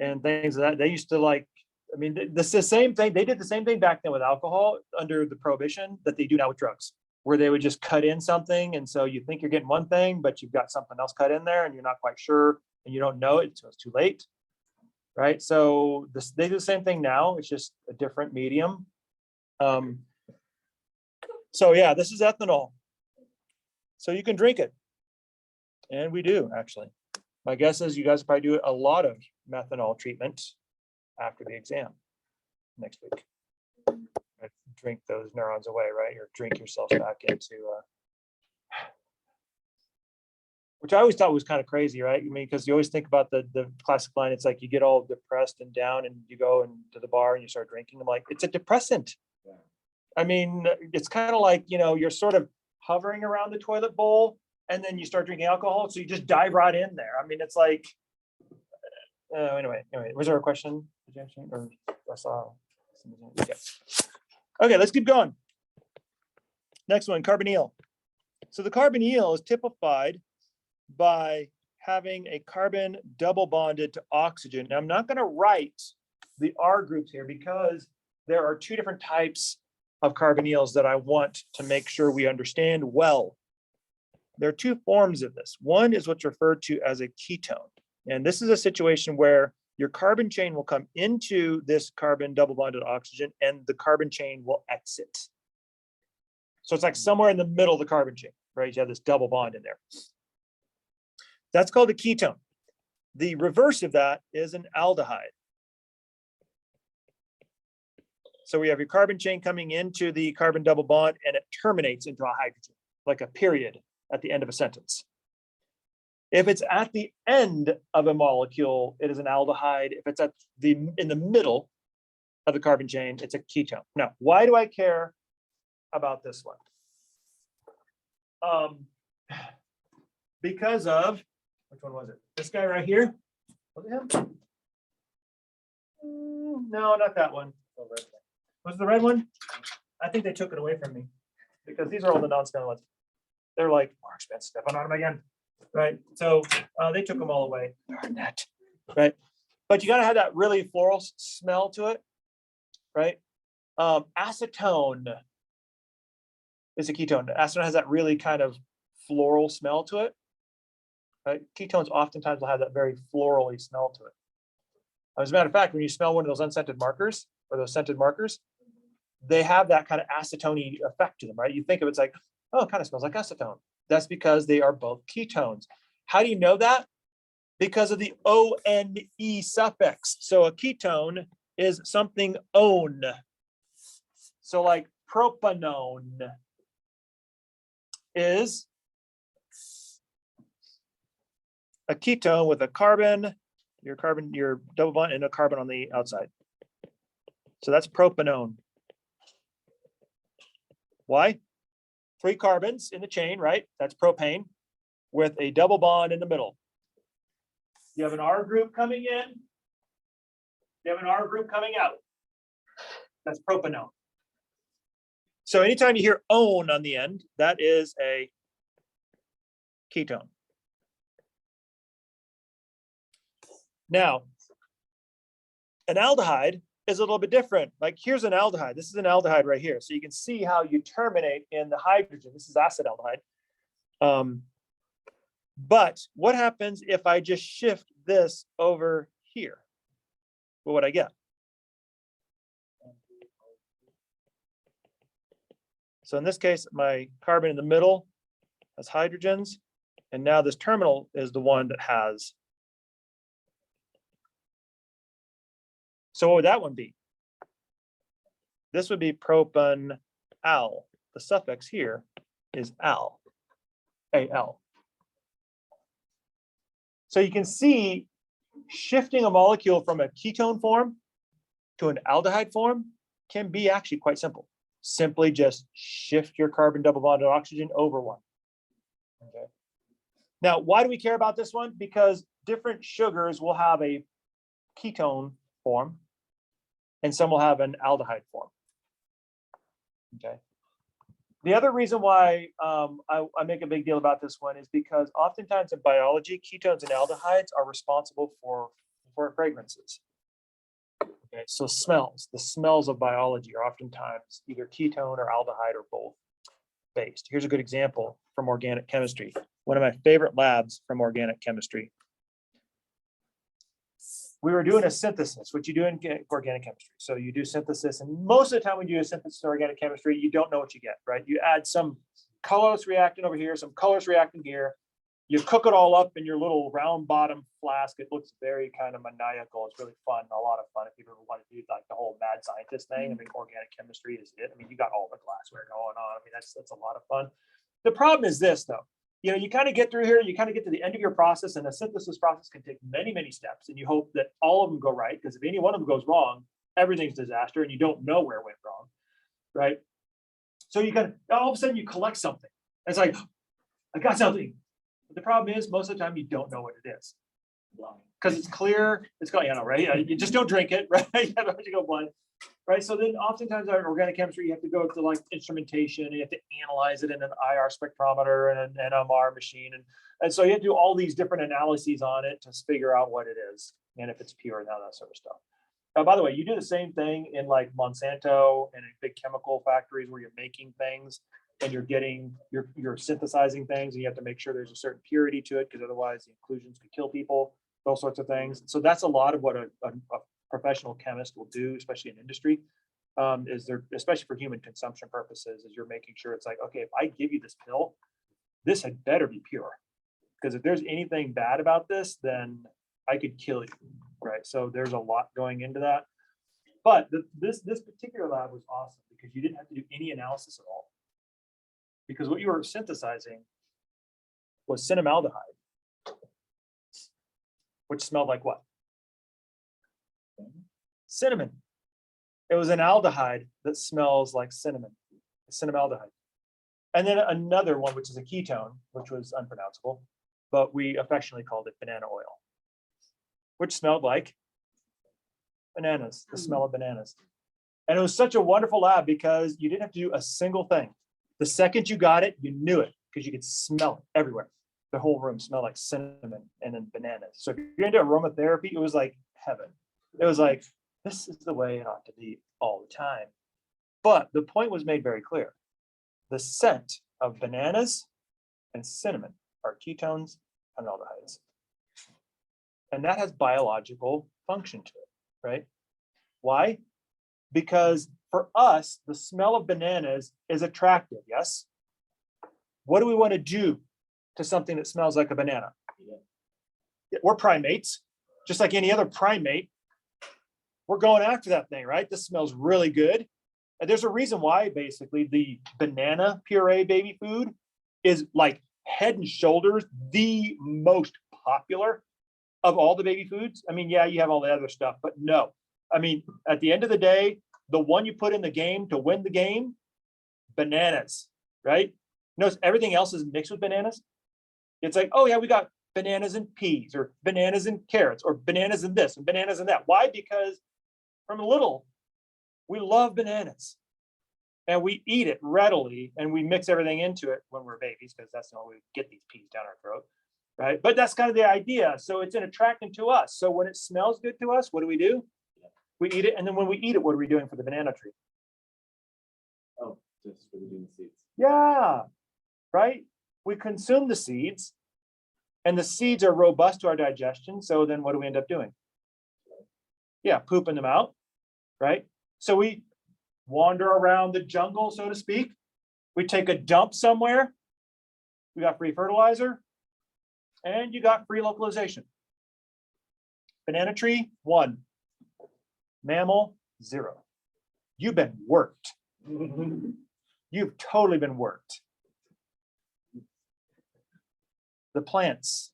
And things that they used to like, I mean, this is the same thing. They did the same thing back then with alcohol under the prohibition that they do now with drugs, where they would just cut in something. And so you think you're getting one thing, but you've got something else cut in there and you're not quite sure and you don't know it until it's too late. Right. So they do the same thing now. It's just a different medium. So yeah, this is ethanol. So you can drink it. And we do, actually. My guess is you guys probably do a lot of methanol treatment after the exam next week. Drink those neurons away, right? Or drink yourself back into, which I always thought was kind of crazy, right? I mean, because you always think about the classic line, it's like you get all depressed and down and you go into the bar and you start drinking. I'm like, it's a depressant. Yeah. I mean, it's kind of like, you know, you're sort of hovering around the toilet bowl and then you start drinking alcohol. So you just dive right in there. I mean, it's like, anyway, was there a question? Or I saw. Okay. Okay, let's keep going. Next one, carbonyl. So the carbonyl is typified by having a carbon double bonded to oxygen. Now I'm not going to write the R groups here because there are two different types of carbonyls that I want to make sure we understand well. There are two forms of this. One is what's referred to as a ketone. And this is a situation where your carbon chain will come into this carbon double bonded oxygen and the carbon chain will exit. So it's like somewhere in the middle of the carbon chain, right? You have this double bond in there. That's called a ketone. The reverse of that is an aldehyde. So we have your carbon chain coming into the carbon double bond and it terminates into a hydrogen, like a period at the end of a sentence. If it's at the end of a molecule, it is an aldehyde. If it's in the middle of the carbon chain, it's a ketone. Now, why do I care about this one? Because of, which one was it? This guy right here? Was it him? No, not that one. Was it the red one? I think they took it away from me because these are all the non-smelly ones. They're like more expensive. Stepping on them again. Right. So they took them all away. Darn that. Right. But you got to have that really floral smell to it. Right. Acetone is a ketone. Acetone has that really kind of floral smell to it. Right. Ketones oftentimes will have that very florally smell to it. As a matter of fact, when you smell one of those unscented markers or those scented markers, they have that kind of acetone effect to them. Right. You think of it's like, oh, it kind of smells like acetone. That's because they are both ketones. How do you know that? Because of the O-N-E suffix. So a ketone is something own. So like propanone is a ketone with a carbon, your double bond and a carbon on the outside. So that's propanone. Why? 3 carbons in the chain, right? That's propane with a double bond in the middle. You have an R group coming in. You have an R group coming out. That's propanone. So anytime you hear "one" on the end, that is a ketone. Now, an aldehyde is a little bit different. Like here's an aldehyde. This is an aldehyde right here. So you can see how you terminate in the hydrogen. This is acetaldehyde. But what happens if I just shift this over here? What would I get? So in this case, my carbon in the middle has hydrogens. And now this terminal is the one that has. So what would that one be? This would be propan-al. The suffix here is al, A-L. So you can see shifting a molecule from a ketone form to an aldehyde form can be actually quite simple. simply just shift your carbon double bonded oxygen over one. Okay. Now, why do we care about this one? Because different sugars will have a ketone form and some will have an aldehyde form. Okay. The other reason why I make a big deal about this one is because oftentimes in biology, ketones and aldehydes are responsible for fragrances. Okay, so the smells of biology are oftentimes either ketone or aldehyde or both based. Here's a good example from organic chemistry. One of my favorite labs from organic chemistry. We were doing a synthesis, which you do in organic chemistry. So you do synthesis, and most of the time when you do a synthesis in organic chemistry, you don't know what you get, right? You add some colorless reactant over here, some colorless reactant here. You cook it all up in your little round bottom flask. It looks very kind of maniacal. It's really fun, a lot of fun. If you ever want to do like the whole mad scientist thing, I mean, organic chemistry is it. I mean, you got all the glassware going on. I mean, that's a lot of fun. The problem is this, though. You know, you kind of get through here, you kind of get to the end of your process, and the synthesis process can take many, many steps, and you hope that all of them go right, because if any one of them goes wrong, everything's disaster, and you don't know where it went wrong, right? So you kind of, all of a sudden you collect something. It's like, I got something. But the problem is, most of the time you don't know what it is. Because it's clear, it's got, you know, right? You just don't drink it, right? You have to go blind. Right. So then oftentimes in organic chemistry, you have to go to like instrumentation, and you have to analyze it in an IR spectrometer and an NMR machine. And so you have to do all these different analyses on it to figure out what it is and if it's pure and all that sort of stuff. By the way, you do the same thing in like Monsanto and in big chemical factories where you're making things and you're synthesizing things, and you have to make sure there's a certain purity to it, because otherwise the inclusions could kill people, those sorts of things. So that's a lot of what a professional chemist will do, especially in industry, is there, especially for human consumption purposes, is you're making sure it's like, okay, if I give you this pill, this had better be pure, because if there's anything bad about this, then I could kill you, right? So there's a lot going into that. But this particular lab was awesome because you didn't have to do any analysis at all, because what you were synthesizing was cinnamaldehyde, which smelled like what? Cinnamon. It was an aldehyde that smells like cinnamon, cinnamaldehyde. And then another one, which is a ketone, which was unpronounceable, but we affectionately called it banana oil, which smelled like bananas, the smell of bananas. And it was such a wonderful lab because you didn't have to do a single thing. The second you got it, you knew it because you could smell it everywhere. The whole room smelled like cinnamon and then bananas. So if you're into aromatherapy, it was like heaven. It was like, this is the way it ought to be all the time. But the point was made very clear. The scent of bananas and cinnamon are ketones and aldehydes. And that has biological function to it, right? Why? Because for us, the smell of bananas is attractive, yes? What do we want to do to something that smells like a banana? We're primates, just like any other primate. We're going after that thing, right? This smells really good. And there's a reason why basically the banana puree baby food is like head and shoulders the most popular of all the baby foods. I mean, yeah, you have all the other stuff, but no. I mean, at the end of the day, the one you put in the game to win the game, bananas, right? Notice everything else is mixed with bananas. It's like, oh yeah, we got bananas and peas, or bananas and carrots, or bananas and this and bananas and that. Why? Because from little, we love bananas and we eat it readily, and we mix everything into it when we're babies, because that's the only way we get these peas down our throat, right? But that's kind of the idea. So it's an attractant to us. So when it smells good to us, what do? We eat it. And then when we eat it, what are we doing for the banana tree? Oh, just for the seeds. Yeah, right? We consume the seeds, and the seeds are robust to our digestion. So then what do we end up doing? Yeah, pooping them out, right? So we wander around the jungle, so to speak. We take a dump somewhere. We got free fertilizer, and you got free localization. Banana tree, 1. Mammal, 0. You've been worked. You've totally been worked. The plants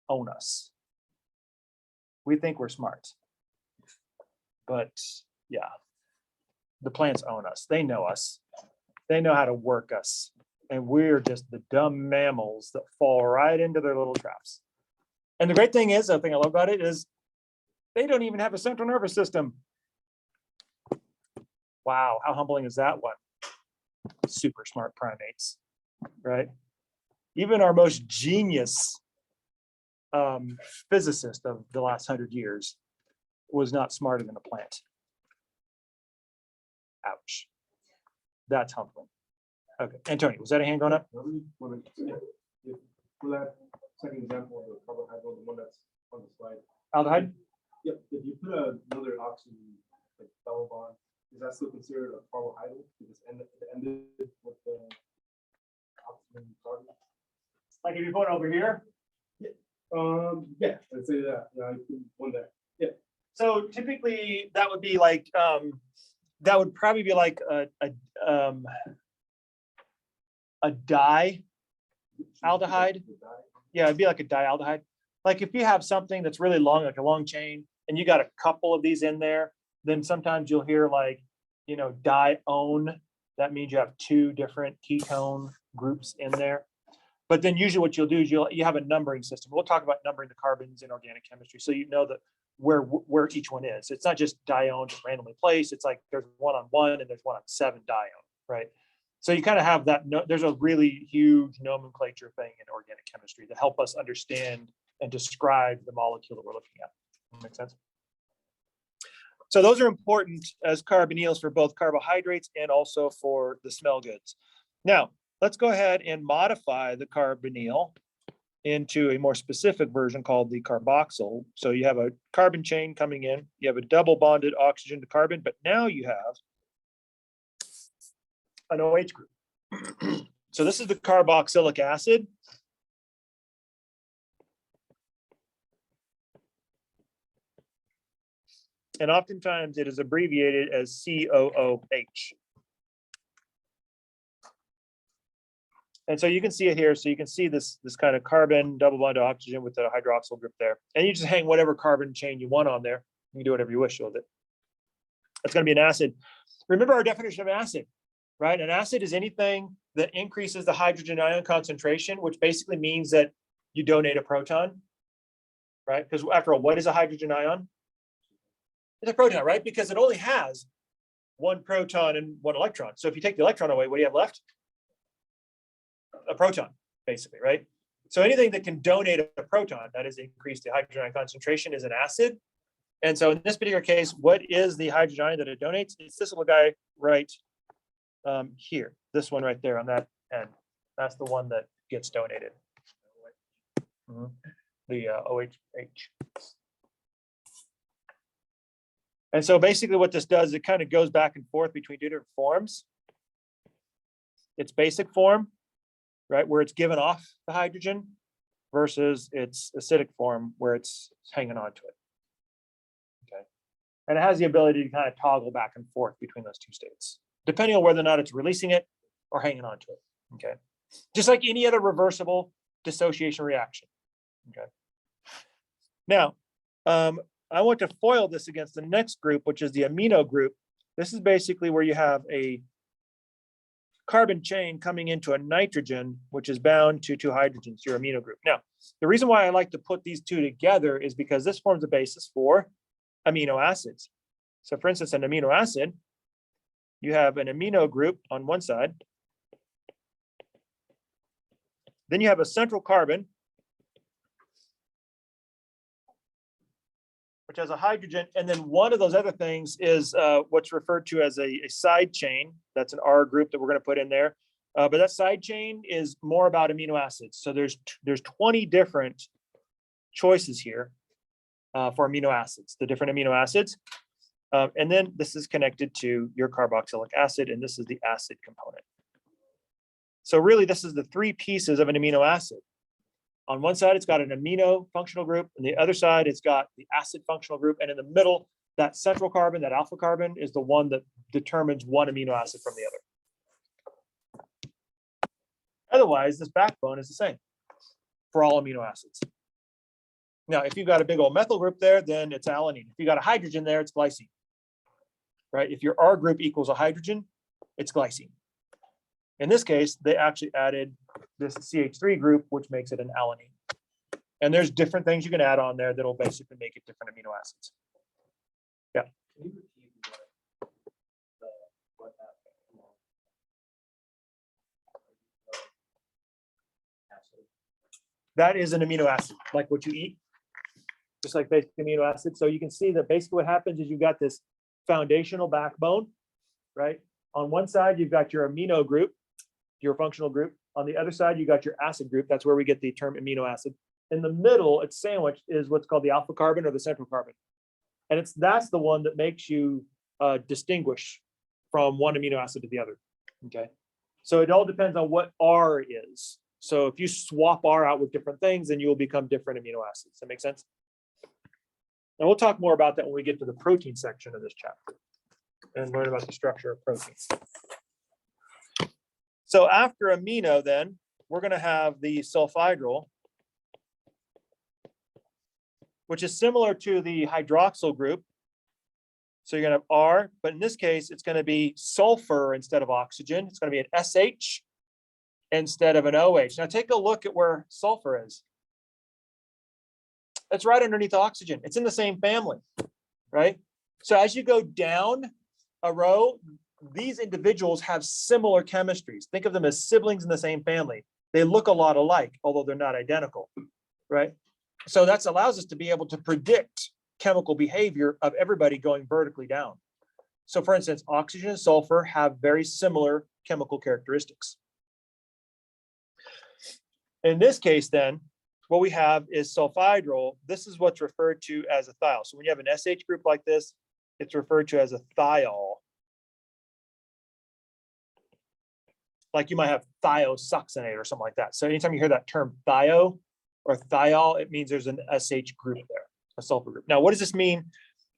own us. We think we're smart. But yeah, the plants own us. They know us. They know how to work us. And we're just the dumb mammals that fall right into their little traps. And the great thing is, the thing I love about it is they don't even have a central nervous system. Wow, how humbling is that one? Super smart primates, right? Even our most genius physicist of the last 100 years was not smarter than a plant. Ouch. That's humbling. Okay, Antonio, was that a hand going up? For that second example of the carbohydrate, the one that's on the slide. Aldehyde? Yep, if you put another oxygen, like double bond, is that still considered a carbohydrate? Because it ended with the oxygen carbon? Like if you put it over here? Yeah, I'd say that. Yeah, I put one there. Yeah. So typically that would be like, that would probably be like a dialdehyde. Yeah, it'd be like a dialdehyde. Like if you have something that's really long, like a long chain, and you got a couple of these in there, then sometimes you'll hear like, you know, dione. That means you have two different ketone groups in there. But then usually what you'll do is you have a numbering system. We'll talk about numbering the carbons in organic chemistry, so you know that where each one is. It's not just dione randomly placed. It's like there's one on 1 and there's one on 7 dione, right? So you kind of have that. There's a really huge nomenclature thing in organic chemistry to help us understand and describe the molecule that we're looking at. Make sense? So those are important as carbonyls for both carbohydrates and also for the smell goods. Now, let's go ahead and modify the carbonyl into a more specific version called the carboxyl. So you have a carbon chain coming in, you have a double bonded oxygen to carbon, but now you have an OH group. So this is the carboxylic acid. And oftentimes it is abbreviated as COOH. And so you can see it here. So you can see this kind of carbon double bond to oxygen with the hydroxyl group there. And you just hang whatever carbon chain you want on there. You can do whatever you wish with it. It's going to be an acid. Remember our definition of acid, right? An acid is anything that increases the hydrogen ion concentration, which basically means that you donate a proton, right? Because after all, what is a hydrogen ion? It's a proton, right? Because it only has one proton and one electron. So if you take the electron away, what do you have left? A proton, basically, right? So anything that can donate a proton, that is increase the hydrogen ion concentration, is an acid. And so in this particular case, what is the hydrogen ion that it donates? It's this little guy right here, this one right there on that end. That's the one that gets donated. The OH. And so basically what this does, it kind of goes back and forth between two different forms. Its basic form, right, where it's given off the hydrogen, versus its acidic form where it's hanging on to it. Okay. And it has the ability to kind of toggle back and forth between those two states, depending on whether or not it's releasing it or hanging on to it. Okay. Just like any other reversible dissociation reaction. Okay. Now, I want to foil this against the next group, which is the amino group. This is basically where you have a carbon chain coming into a nitrogen, which is bound to two hydrogens, your amino group. Now, the reason why I like to put these two together is because this forms the basis for amino acids. So for instance, an amino acid, you have an amino group on one side. Then you have a central carbon, which has a hydrogen, and then one of those other things is what's referred to as a side chain. That's an R group that we're going to put in there. But that side chain is more about amino acids. So there's 20 different choices here for amino acids, the different amino acids. And then this is connected to your carboxylic acid, and this is the acid component. So really, this is the three pieces of an amino acid. On one side, it's got an amino functional group, and the other side, it's got the acid functional group, and in the middle, that central carbon, that alpha carbon, is the one that determines one amino acid from the other. Otherwise, this backbone is the same for all amino acids. Now, if you've got a big old methyl group there, then it's alanine. If you got a hydrogen there, it's glycine. right? If your R group equals a hydrogen, it's glycine. In this case, they actually added this CH3 group, which makes it an alanine. And there's different things you can add on there that'll basically make it different amino acids. Can you repeat what that acid? That is an amino acid, like what you eat, just like basic amino acids. So you can see that basically what happens is you've got this foundational backbone, right? On one side, you've got your amino group, your functional group. On the other side, you got your acid group. That's where we get the term amino acid. In the middle, it's sandwiched is what's called the alpha carbon or the central carbon. And that's the one that makes you distinguish from one amino acid to the other, okay? So it all depends on what R is. So if you swap R out with different things, then you will become different amino acids. Does that make sense? And we'll talk more about that when we get to the protein section of this chapter and learn about the structure of proteins. So after amino, then we're going to have the sulfhydryl, which is similar to the hydroxyl group. So you're going to have R, but in this case, it's going to be sulfur instead of oxygen. It's going to be an SH instead of an OH. Now take a look at where sulfur is. It's right underneath oxygen. It's in the same family, right? So as you go down a row, these individuals have similar chemistries. Think of them as siblings in the same family. They look a lot alike, although they're not identical, right? So that allows us to be able to predict chemical behavior of everybody going vertically down. So for instance, oxygen and sulfur have very similar chemical characteristics. In this case, then, what we have is sulfhydryl. This is what's referred to as a thiol. So when you have an SH group like this, it's referred to as a thiol. Like you might have thiosuccinate or something like that. So anytime you hear that term thio or thiol, it means there's an SH group there, a sulfur group. Now, what does this mean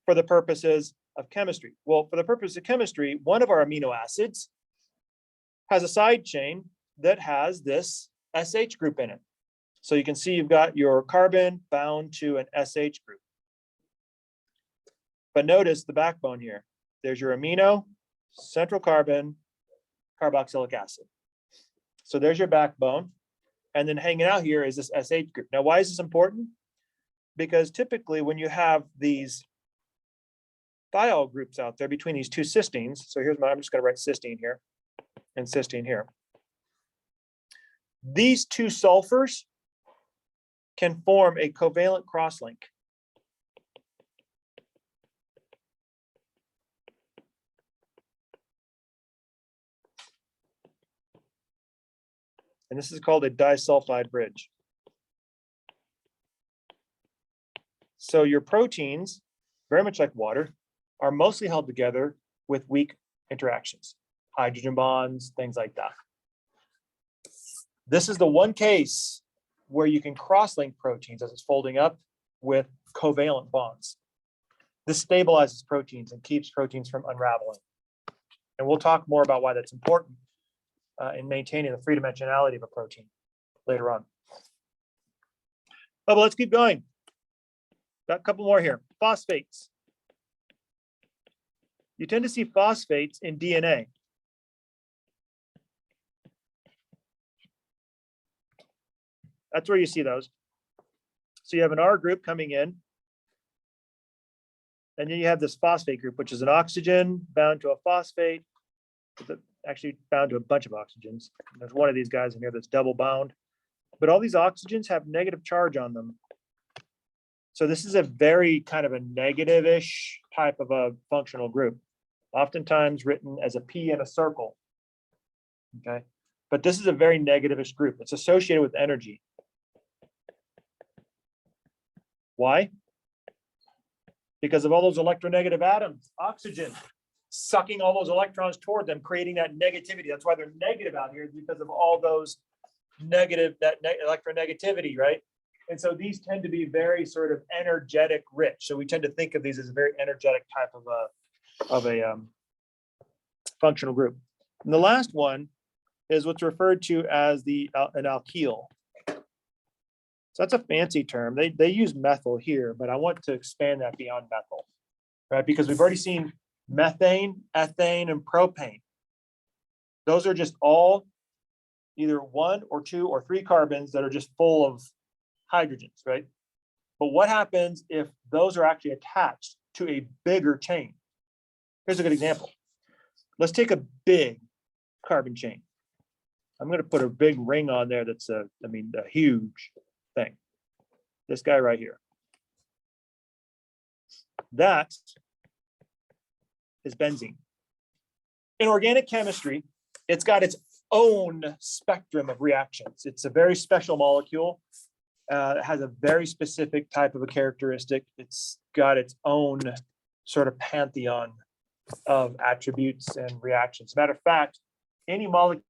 for the purposes of chemistry? Well, for the purpose of chemistry, one of our amino acids has a side chain that has this SH group in it. So you can see you've got your carbon bound to an SH group. But notice the backbone here. There's your amino, central carbon, carboxylic acid. So there's your backbone. And then hanging out here is this SH group. Now, why is this important? Because typically when you have these thiol groups out there between these two cysteines, so here's I'm just going to write cysteine here and cysteine here. These two sulfurs can form a covalent crosslink. And this is called a disulfide bridge. So your proteins, very much like water, are mostly held together with weak interactions, hydrogen bonds, things like that. This is the one case where you can cross-link proteins as it's folding up with covalent bonds. This stabilizes proteins and keeps proteins from unraveling. And we'll talk more about why that's important in maintaining the three-dimensionality of a protein later on. But let's keep going. Got a couple more here. Phosphates. You tend to see phosphates in DNA. That's where you see those. So you have an R group coming in. And then you have this phosphate group, which is an oxygen bound to a phosphate, actually bound to a bunch of oxygens. There's one of these guys in here that's double bound. But all these oxygens have negative charge on them. So this is a very kind of a negative-ish type of a functional group, oftentimes written as a P in a circle. Okay, but this is a very negative-ish group. It's associated with energy. Why? Because of all those electronegative atoms, oxygen, sucking all those electrons toward them, creating that negativity. That's why they're negative out here, because of all those negative, electronegativity, right? And so these tend to be very sort of energetic rich. So we tend to think of these as a very energetic type of a functional group. And the last one is what's referred to as an alkyl. So that's a fancy term. They use methyl here, but I want to expand that beyond methyl, right? Because we've already seen Methane, ethane, and propane. Those are just all either 1 or 2 or 3 carbons that are just full of hydrogens, right? But what happens if those are actually attached to a bigger chain? Here's a good example. Let's take a big carbon chain. I'm going to put a big ring on there that's a huge thing. This guy right here. That is benzene. In organic chemistry, it's got its own spectrum of reactions. It's a very special molecule. It has a very specific type of a characteristic. It's got its own sort of pantheon of attributes and reactions. Matter of fact, any molecule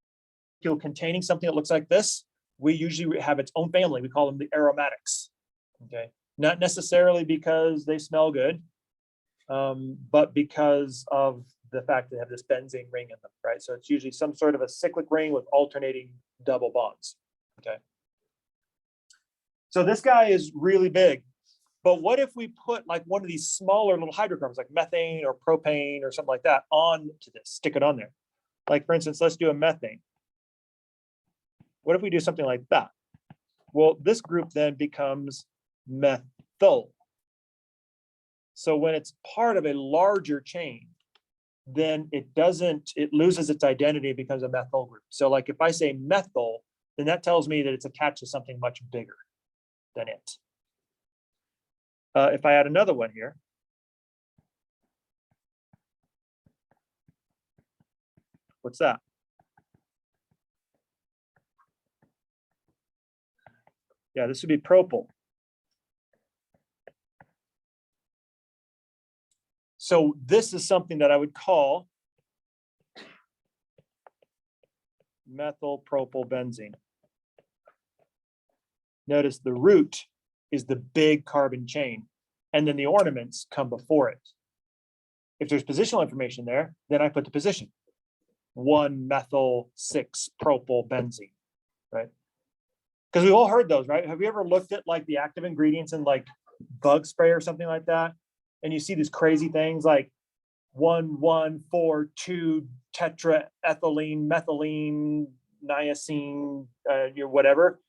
containing something that looks like this, we usually have its own family. We call them the aromatics. Okay, not necessarily because they smell good, but because of the fact they have this benzene ring in them, right? So it's usually some sort of a cyclic ring with alternating double bonds. Okay. So this guy is really big, but what if we put like one of these smaller little hydrocarbons like methane or propane or something like that on to this, stick it on there. Like for instance, let's do a methane. What if we do something like that? Well, this group then becomes methyl. So when it's part of a larger chain, then it loses its identity, it becomes a methyl group. So like if I say methyl, then that tells me that it's attached to something much bigger than it. If I add another one here, what's that? Yeah, this would be propyl. So this is something that I would call methylpropylbenzene. Notice the root is the big carbon chain, and then the ornaments come before it. If there's positional information there, then I put the position. 1-methyl-6-propylbenzene, right? Because we've all heard those, right? Have you ever looked at like the active ingredients in like bug spray or something like that? And you see these crazy things like 1,1,4,2 tetraethylene, methylene, niacin, whatever.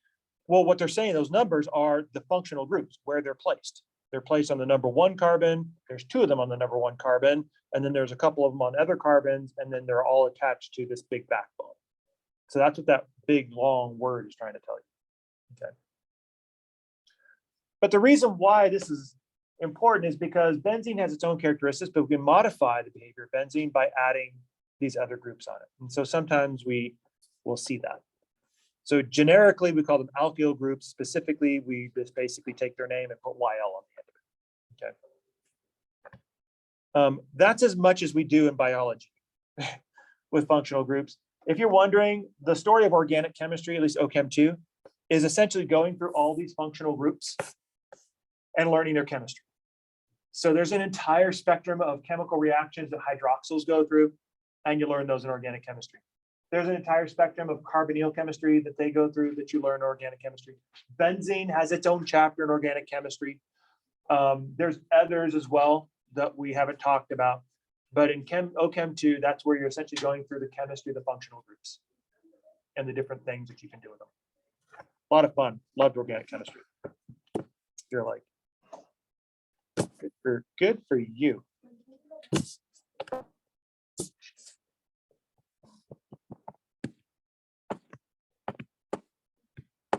Well, what they're saying, those numbers are the functional groups, where they're placed. They're placed on the number 1 carbon. There's 2 of them on the number 1 carbon, and then there's a couple of them on other carbons, and then they're all attached to this big backbone. So that's what that big long word is trying to tell you. Okay. But the reason why this is important is because benzene has its own characteristics, but we can modify the behavior of benzene by adding these other groups on it. And so sometimes we will see that. So generically, we call them alkyl groups. Specifically, we just basically take their name and put YL on the end of it. Okay. That's as much as we do in biology with functional groups. If you're wondering, the story of organic chemistry, at least OChem 2, is essentially going through all these functional groups and learning their chemistry. So there's an entire spectrum of chemical reactions that hydroxyls go through, and you learn those in organic chemistry. There's an entire spectrum of carbonyl chemistry that they go through that you learn in organic chemistry. Benzene has its own chapter in organic chemistry. There's others as well that we haven't talked about, but in OChem 2, that's where you're essentially going through the chemistry of the functional groups and the different things that you can do with them. A lot of fun. Loved organic chemistry. You're like, good for you.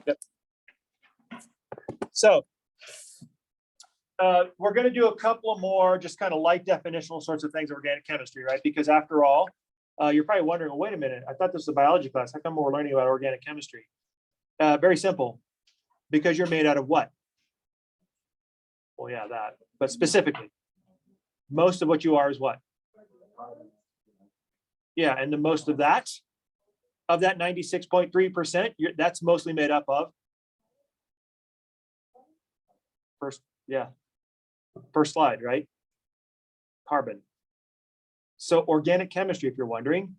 Yep. So we're going to do a couple of more just kind of light definitional sorts of things of organic chemistry, right? Because after all, you're probably wondering, well, wait a minute, I thought this was a biology class. How come we're learning about organic chemistry? Very simple, because you're made out of what? Well, yeah, that, but specifically, most of what you are is what? Yeah, and the most of that 96.3%, that's mostly made up of first slide, right? Carbon. So organic chemistry, if you're wondering,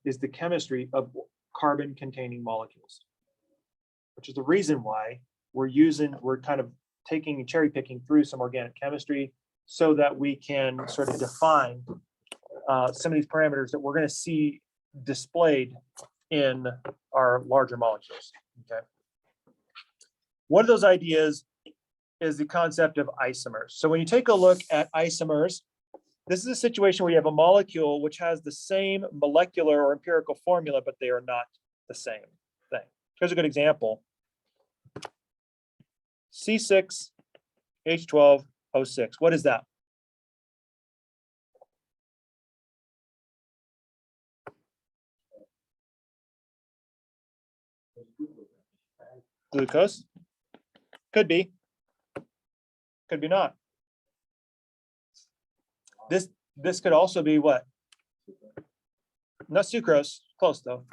is the chemistry of carbon containing molecules, which is the reason why we're kind of taking and cherry picking through some organic chemistry so that we can sort of define some of these parameters that we're going to see displayed in our larger molecules. Okay. One of those ideas is the concept of isomers. So when you take a look at isomers, this is a situation where you have a molecule which has the same molecular or empirical formula, but they are not the same thing. Here's a good example. C6H12O6. What is that? Glucose? Could be. Could be not. This could also be what? Not sucrose. Close though.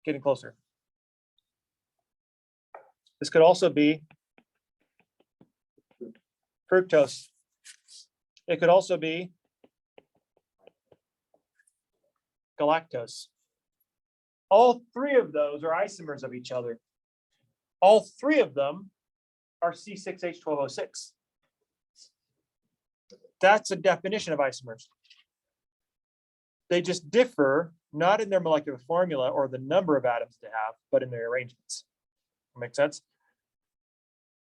Getting closer. This could also be fructose. It could also be galactose. All three of those are isomers of each other. All three of them are C6H12O6. That's a definition of isomers. They just differ not in their molecular formula or the number of atoms they have, but in their arrangements. Make sense?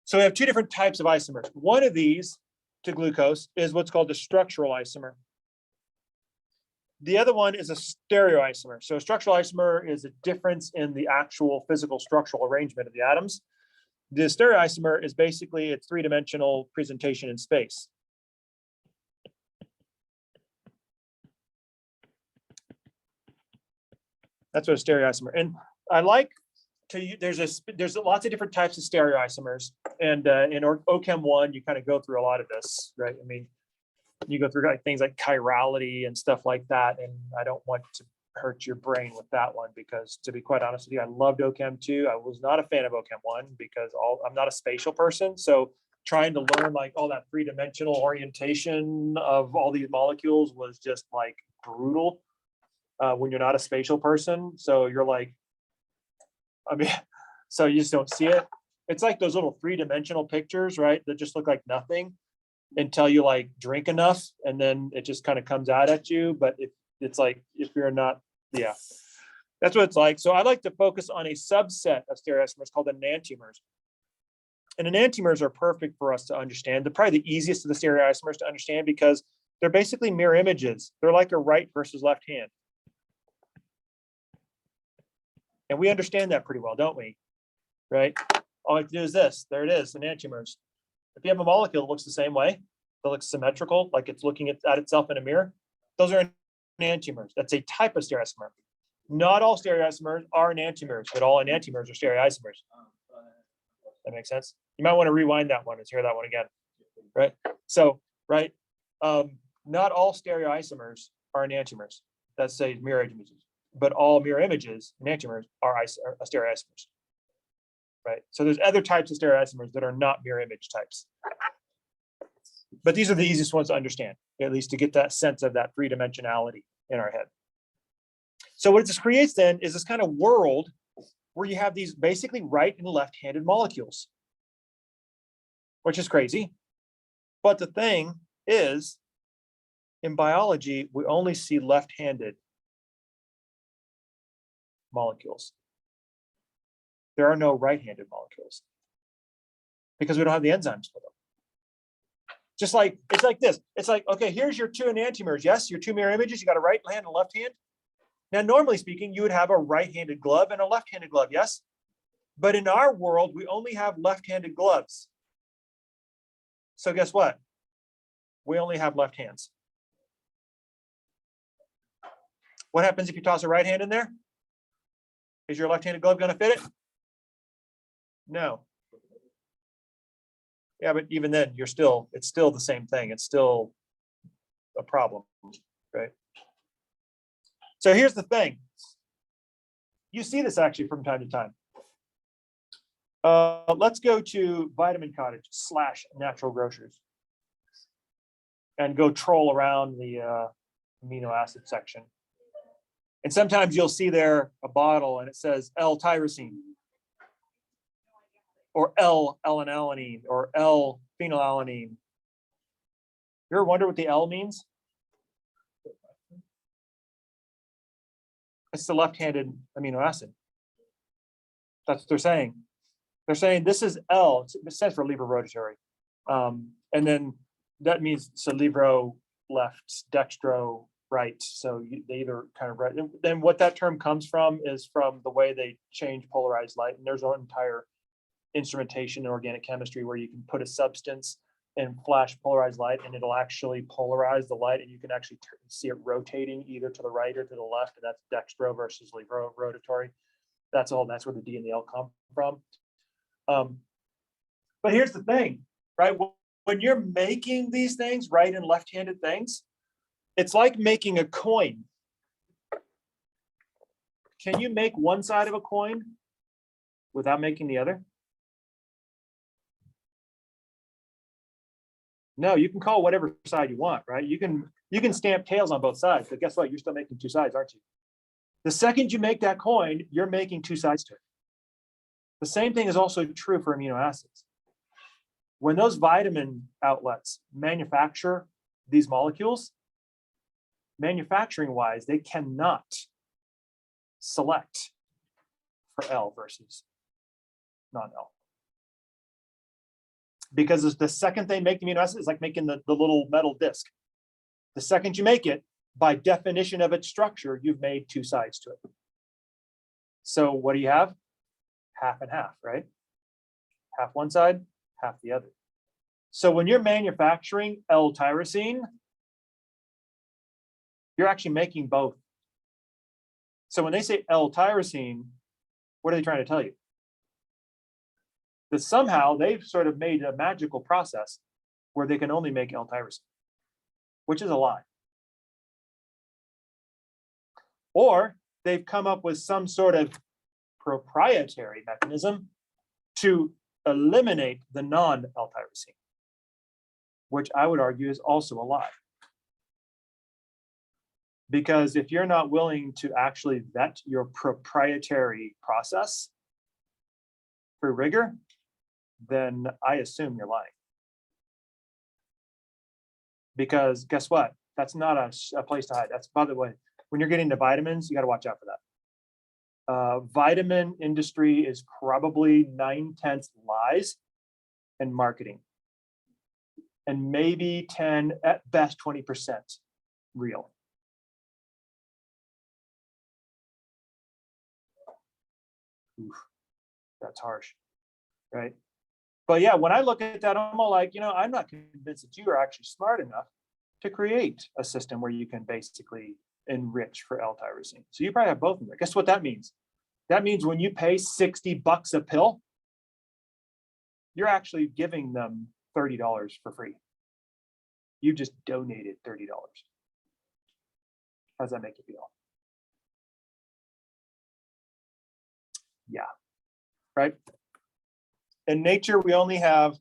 So we have two different types of isomers. One of these to glucose is what's called a structural isomer. The other one is a stereoisomer. So a structural isomer is a difference in the actual physical structural arrangement of the atoms. The stereoisomer is basically its three-dimensional presentation in space. That's what a stereoisomer. And I like to, there's lots of different types of stereoisomers. And in OChem 1, you kind of go through a lot of this, right? I mean, you go through like things like chirality and stuff like that. And I don't want to hurt your brain with that one, because to be quite honest with you, I loved OChem 2. I was not a fan of OChem 1 because I'm not a spatial person. So trying to learn like all that three-dimensional orientation of all these molecules was just like brutal when you're not a spatial person. So you're like, I mean, so you just don't see it. It's like those little three-dimensional pictures, right? That just look like nothing until you like drink enough, and then it just kind of comes out at you. But it's like, if you're not, yeah, that's what it's like. So I like to focus on a subset of stereoisomers called enantiomers. And enantiomers are perfect for us to understand. They're probably the easiest of the stereoisomers to understand because they're basically mirror images. They're like a right versus left hand. And we understand that pretty well, don't we? Right? All I have to do is this. There it is, enantiomers. If you have a molecule that looks the same way, that looks symmetrical, like it's looking at itself in a mirror, those are enantiomers. That's a type of stereoisomer. Not all stereoisomers are enantiomers, but all enantiomers are stereoisomers. That makes sense? You might want to rewind that one and hear that one again, right? So, right, not all stereoisomers are enantiomers. That's say mirror images, but all mirror images, enantiomers, are stereoisomers, right? So there's other types of stereoisomers that are not mirror image types. But these are the easiest ones to understand, at least to get that sense of that three-dimensionality in our head. So what this creates then is this kind of world where you have these basically right and left-handed molecules, which is crazy. But the thing is, in biology, we only see left-handed molecules. There are no right-handed molecules because we don't have the enzymes for them. Just like, it's like this. It's like, okay, here's your two enantiomers. Yes, your two mirror images. You got a right hand and a left hand. Now, normally speaking, you would have a right-handed glove and a left-handed glove, yes? But in our world, we only have left-handed gloves. So guess what? We only have left hands. What happens if you toss a right hand in there? Is your left-handed glove going to fit it? No. Yeah, but even then, it's still the same thing. It's still a problem, right? So here's the thing. You see this actually from time to time. Let's go to Vitamin Cottage / Natural Grocers and go troll around the amino acid section. And sometimes you'll see there a bottle and it says L-tyrosine or L-alanine or L-phenylalanine. You ever wonder what the L means? It's the left-handed amino acid. That's what they're saying. They're saying this is L, it stands for levorotatory. And then that means so levo left, dextro right. So they either kind of right. And then what that term comes from is from the way they change polarized light. And there's an entire instrumentation in organic chemistry where you can put a substance and flash polarized light and it'll actually polarize the light and you can actually see it rotating either to the right or to the left, and that's dextro versus levorotatory. That's all. That's where the D and the L come from. But here's the thing, right? When you're making these things, right, and left-handed things, it's like making a coin. Can you make one side of a coin without making the other? No, you can call whatever side you want, right? You can stamp tails on both sides, but guess what? You're still making two sides, aren't you? The second you make that coin, you're making two sides to it. The same thing is also true for amino acids. When those vitamin outlets manufacture these molecules, manufacturing wise, they cannot select for L versus non-L. Because the second they make the amino acid, it's like making the little metal disc. The second you make it, by definition of its structure, you've made two sides to it. So what do you have? Half and half, right? Half one side, half the other. So when you're manufacturing L-tyrosine, you're actually making both. So when they say L-tyrosine, what are they trying to tell you? That somehow they've sort of made a magical process where they can only make L-tyrosine, which is a lie. Or they've come up with some sort of proprietary mechanism to eliminate the non-L-tyrosine, which I would argue is also a lie. Because if you're not willing to actually vet your proprietary process for rigor, then I assume you're lying. Because guess what? That's not a place to hide. That's, by the way, when you're getting into vitamins, you got to watch out for that. Vitamin industry is probably 9/10 lies and marketing, and maybe 10, at best 20% real. Oof, that's harsh, right? But yeah, when I look at that, I'm all like, I'm not convinced that you are actually smart enough to create a system where you can basically enrich for L-tyrosine. So you probably have both of them. Guess what that means? That means when you pay $60 a pill, you're actually giving them $30 for free. You just donated $30. How does that make you feel? Yeah, right? In nature, we only have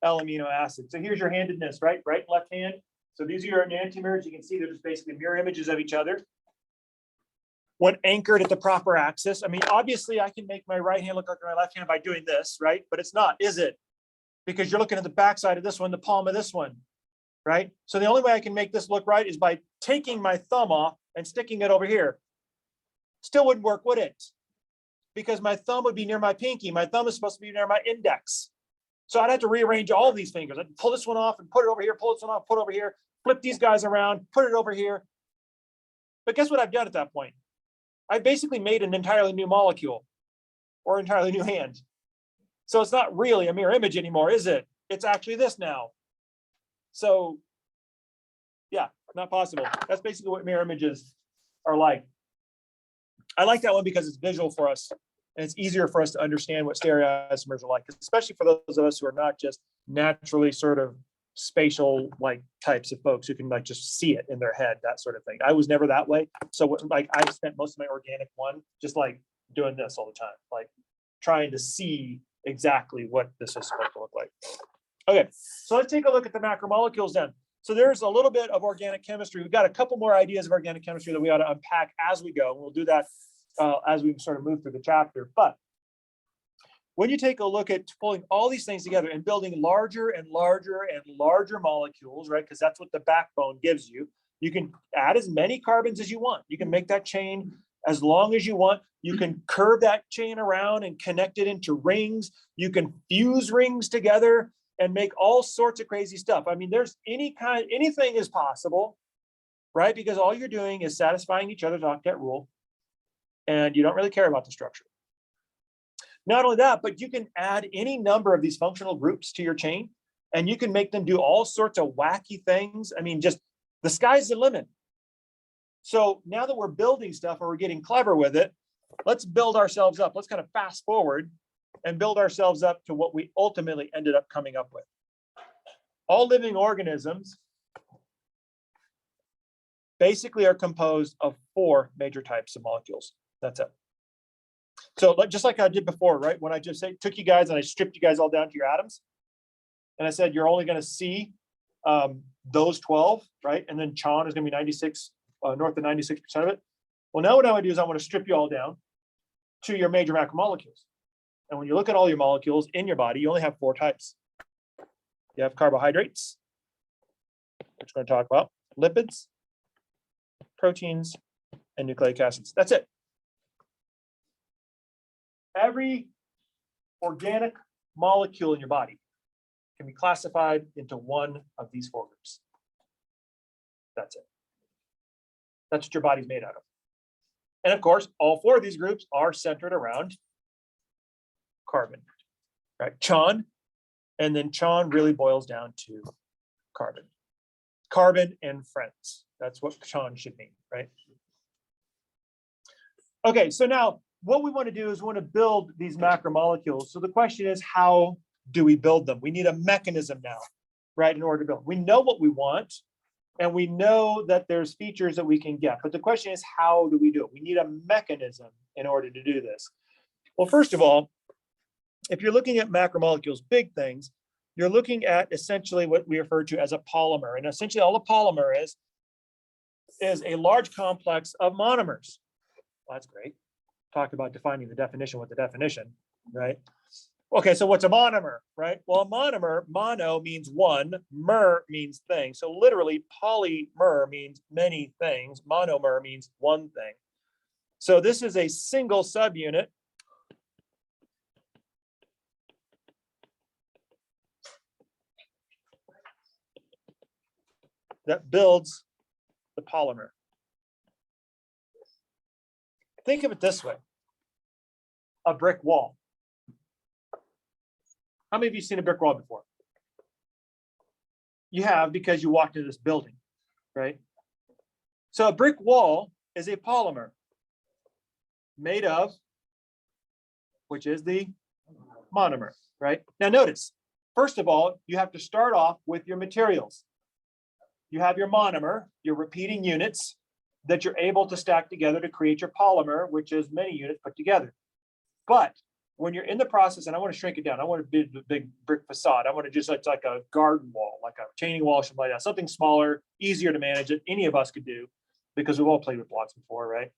L-amino acids. So here's your handedness, right? Right and left hand. So these are your enantiomers. You can see they're just basically mirror images of each other. When anchored at the proper axis, I mean, obviously I can make my right hand look like my left hand by doing this, right? But it's not, is it? Because you're looking at the backside of this one, the palm of this one, right? So the only way I can make this look right is by taking my thumb off and sticking it over here. Still wouldn't work, would it? Because my thumb would be near my pinky. My thumb is supposed to be near my index. So I'd have to rearrange all these fingers. I'd pull this one off and put it over here, pull this one off, put it over here, flip these guys around, put it over here. But guess what I've done at that point? I basically made an entirely new molecule or entirely new hand. So it's not really a mirror image anymore, is it? It's actually this now. So yeah, not possible. That's basically what mirror images are like. I like that one because it's visual for us and it's easier for us to understand what stereoisomers are like, especially for those of us who are not just naturally sort of spatial like types of folks who can like just see it in their head, that sort of thing. I was never that way. So like I spent most of my organic one just like doing this all the time, like trying to see exactly what this is supposed to look like. Okay, so let's take a look at the macromolecules then. So there's a little bit of organic chemistry. We've got a couple more ideas of organic chemistry that we ought to unpack as we go. We'll do that as we sort of move through the chapter. But when you take a look at pulling all these things together and building larger and larger and larger molecules, right? Because that's what the backbone gives you. You can add as many carbons as you want. You can make that chain as long as you want. You can curve that chain around and connect it into rings. You can fuse rings together and make all sorts of crazy stuff. I mean, there's anything is possible, right? Because all you're doing is satisfying each other's octet rule, and you don't really care about the structure. Not only that, but you can add any number of these functional groups to your chain, and you can make them do all sorts of wacky things. I mean, just the sky's the limit. So now that we're building stuff or we're getting clever with it, let's build ourselves up. Let's kind of fast forward and build ourselves up to what we ultimately ended up coming up with. All living organisms basically are composed of 4 major types of molecules. That's it. So just like I did before, right? When I just took you guys and I stripped you guys all down to your atoms, and I said, you're only going to see those 12, right? And then Chan is going to be 96, north of 96% of it. Well, now what I want to do is I want to strip you all down to your major macromolecules. And when you look at all your molecules in your body, you only have 4 types. You have carbohydrates, which we're going to talk about, lipids, proteins, and nucleic acids. That's it. Every organic molecule in your body can be classified into one of these 4 groups. That's it. That's what your body's made out of. And of course, all 4 of these groups are centered around carbon, right? Chan, and then Chan really boils down to carbon. Carbon and friends. That's what Chan should mean, right? Okay, so now what we want to do is we want to build these macromolecules. So the question is, how do we build them? We need a mechanism now, right, in order to build. We know what we want, and we know that there's features that we can get. But the question is, how do we do it? We need a mechanism in order to do this. Well, first of all, if you're looking at macromolecules, big things, you're looking at essentially what we refer to as a polymer. And essentially all a polymer is a large complex of monomers. Well, that's great. Talk about defining the definition with the definition, right? Okay, so what's a monomer, right? Well, a monomer, mono means one, mer means thing. So literally polymer means many things. Monomer means one thing. So this is a single subunit that builds the polymer. Think of it this way, a brick wall. How many of you seen a brick wall before? You have, because you walked into this building, right? So a brick wall is a polymer made of, which is the monomer, right? Now notice, first of all, you have to start off with your materials. You have your monomer, your repeating units that you're able to stack together to create your polymer, which is many units put together. But when you're in the process, and I want to shrink it down, I want to build a big brick facade. I want to just, it's like a garden wall, like a retaining wall, something like that, something smaller, easier to manage that any of us could do because we've all played with blocks before, right?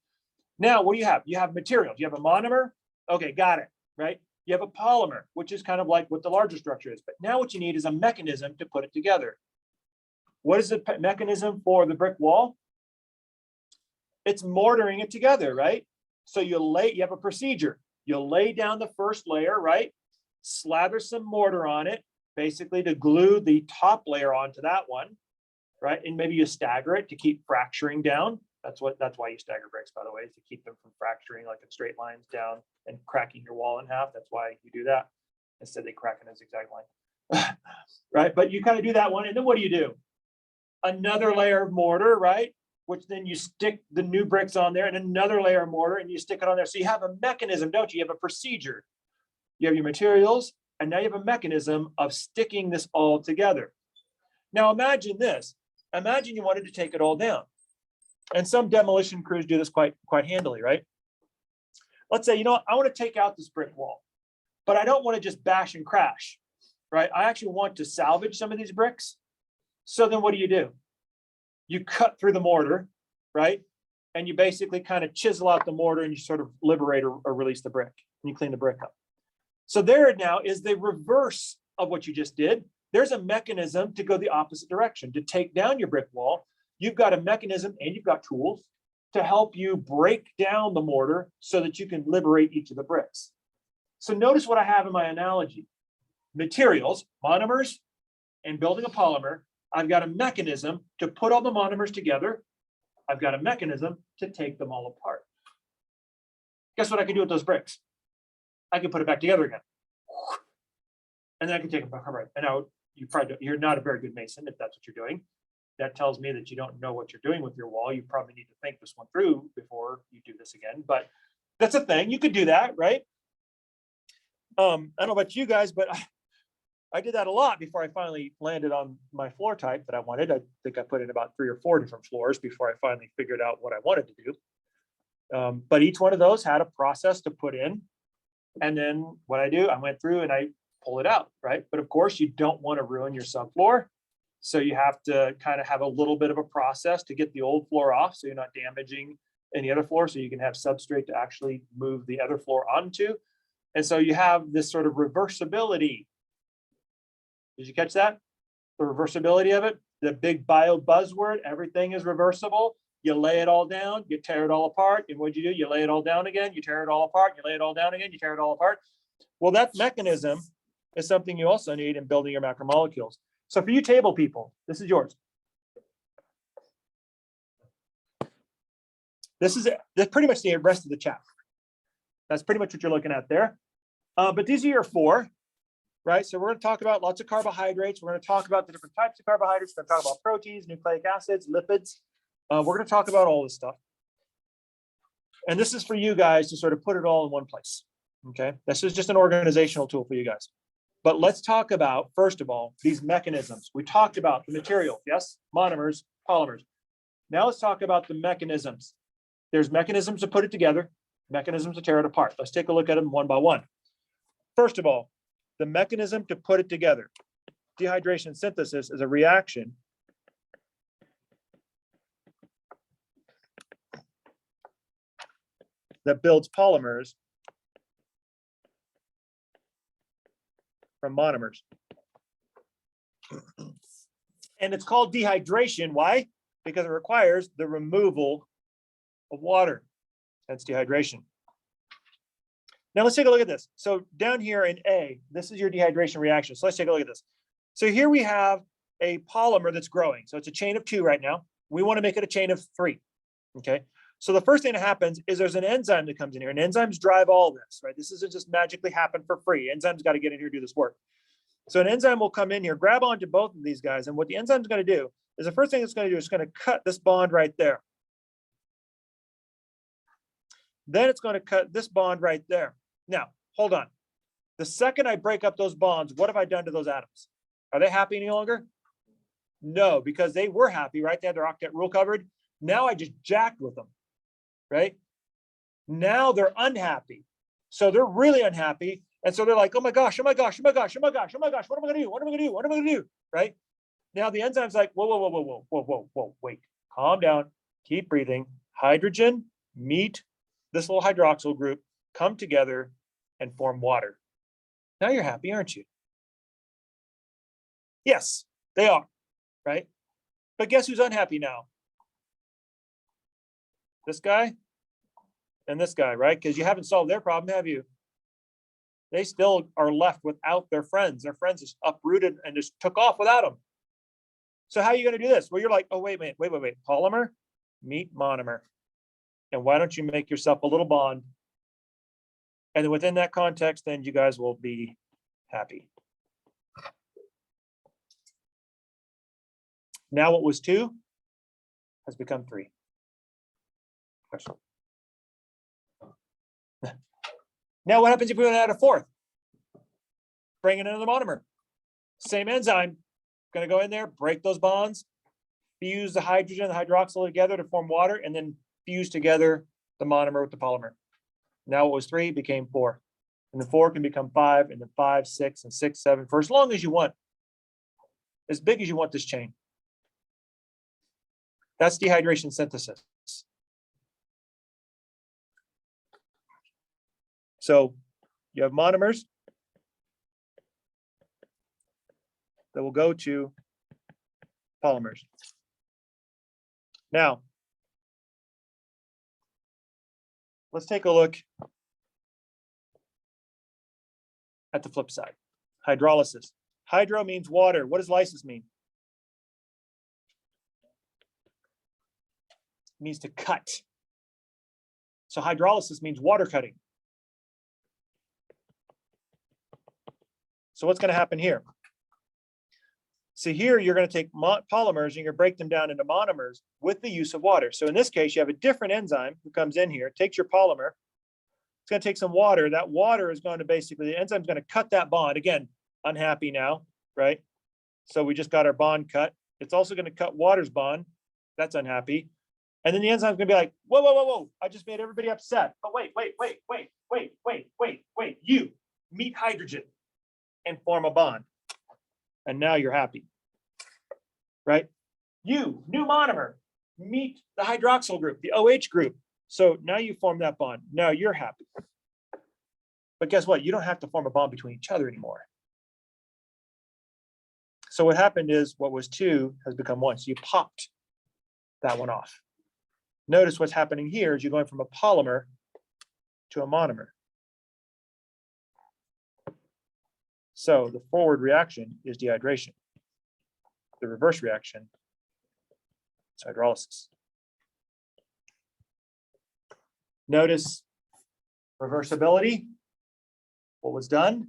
Now, what do you have? You have materials. You have a monomer. Okay, got it, right? You have a polymer, which is kind of like what the larger structure is. But now what you need is a mechanism to put it together. What is the mechanism for the brick wall? It's mortaring it together, right? So you have a procedure. You'll lay down the first layer, right? Slather some mortar on it, basically to glue the top layer onto that one, right? And maybe you stagger it to keep fracturing down. That's why you stagger bricks, by the way, is to keep them from fracturing like in straight lines down and cracking your wall in half. That's why you do that. Instead, they crack in a zigzag line, right? But you kind of do that one, and then what do? Another layer of mortar, right? Which then you stick the new bricks on there, and another layer of mortar, and you stick it on there. So you have a mechanism, don't you? You have a procedure. You have your materials, and now you have a mechanism of sticking this all together. Now imagine this. Imagine you wanted to take it all down. And some demolition crews do this quite handily, right? Let's say, you know what, I want to take out this brick wall, but I don't want to just bash and crash, right? I actually want to salvage some of these bricks. So then what do? You cut through the mortar, right? And you basically kind of chisel out the mortar and you sort of liberate or release the brick, and you clean the brick up. So there now is the reverse of what you just did. There's a mechanism to go the opposite direction, to take down your brick wall. You've got a mechanism and you've got tools to help you break down the mortar so that you can liberate each of the bricks. So notice what I have in my analogy. Materials, monomers, and building a polymer. I've got a mechanism to put all the monomers together. I've got a mechanism to take them all apart. Guess what I can do with those bricks? I can put it back together again. And then I can take them apart. And now you're not a very good mason if that's what you're doing. That tells me that you don't know what you're doing with your wall. You probably need to think this one through before you do this again. But that's a thing. You could do that, right? I don't know about you guys, but I did that a lot before I finally landed on my floor type that I wanted. I think I put in about 3 or 4 different floors before I finally figured out what I wanted to do. But each one of those had a process to put in. And then what I do, I went through and I pull it out, right? But of course, you don't want to ruin your subfloor. So you have to kind of have a little bit of a process to get the old floor off so you're not damaging any other floor, so you can have substrate to actually move the other floor onto. And so you have this sort of reversibility. Did you catch that? The reversibility of it, the big bio buzzword, everything is reversible. You lay it all down, you tear it all apart. And what'd you do? You lay it all down again, you tear it all apart, you lay it all down again, you tear it all apart. Well, that mechanism is something you also need in building your macromolecules. So for you table people, this is yours. This is pretty much the rest of the chapter. That's pretty much what you're looking at there. But these are your 4, right? So we're going to talk about lots of carbohydrates. We're going to talk about the different types of carbohydrates. We're going to talk about proteins, nucleic acids, lipids. We're going to talk about all this stuff. And this is for you guys to sort of put it all in one place. Okay. This is just an organizational tool for you guys. But let's talk about, first of all, these mechanisms. We talked about the material, yes? Monomers, polymers. Now let's talk about the mechanisms. There's mechanisms to put it together, mechanisms to tear it apart. Let's take a look at them one by one. First of all, the mechanism to put it together. Dehydration synthesis is a reaction that builds polymers from monomers. And it's called dehydration. Why? Because it requires the removal of water. That's dehydration. Now let's take a look at this. So down here in A, this is your dehydration reaction. So let's take a look at this. So here we have a polymer that's growing. So it's a chain of 2 right now. We want to make it a chain of 3. Okay. So the first thing that happens is there's an enzyme that comes in here, and enzymes drive all this, right? This doesn't just magically happen for free. Enzymes got to get in here and do this work. So an enzyme will come in here, grab onto both of these guys. And what the enzyme is going to do is the first thing it's going to do is going to cut this bond right there. Then it's going to cut this bond right there. Now, hold on. The second I break up those bonds, what have I done to those atoms? Are they happy any longer? No, because they were happy, right? They had their octet rule covered. Now I just jacked with them, right? Now they're unhappy. So they're really unhappy. And so they're like, oh my gosh, oh my gosh, oh my gosh, oh my gosh, oh my gosh, what am I going to do? What am I going to do? What am I going to do? Right? Now the enzyme's like, whoa, whoa, whoa, whoa, whoa, whoa, whoa, whoa, wait, calm down, keep breathing. Hydrogen, meet this little hydroxyl group, come together and form water. Now you're happy, aren't you? Yes, they are, right? But guess who's unhappy now? This guy and this guy, right? Because you haven't solved their problem, have you? They still are left without their friends. Their friends just uprooted and just took off without them. So how are you going to do this? Well, you're like, oh, wait. Polymer, meet monomer. And why don't you make yourself a little bond? And then within that context, then you guys will be happy. Now what was 2 has become 3. Question. Now what happens if we want to add a 4th? Bring in another monomer. Same enzyme. Going to go in there, break those bonds, fuse the hydrogen and the hydroxyl together to form water, and then fuse together the monomer with the polymer. Now what was 3 became 4. And then 4 can become 5, and then 5, 6, and 6, 7, for as long as you want. As big as you want this chain. That's dehydration synthesis. So you have monomers that will go to polymers. Now, let's take a look at the flip side. Hydrolysis. Hydro means water. What does lysis mean? It means to cut. So hydrolysis means water cutting. So what's going to happen here? So here you're going to take polymers and you're going to break them down into monomers with the use of water. So in this case, you have a different enzyme who comes in here, takes your polymer. It's going to take some water. That water is going to basically, the enzyme is going to cut that bond. Again, unhappy now, right? So we just got our bond cut. It's also going to cut water's bond. That's unhappy. And then the enzyme is going to be like, whoa, whoa, whoa, whoa. I just made everybody upset. But wait. You meet hydrogen and form a bond. And now you're happy, right? You, new monomer, meet the hydroxyl group, the OH group. So now you form that bond. Now you're happy. But guess what? You don't have to form a bond between each other anymore. So what happened is what was two has become one. So you popped that one off. Notice what's happening here is you're going from a polymer to a monomer. So the forward reaction is dehydration. The reverse reaction is hydrolysis. Notice reversibility. What was done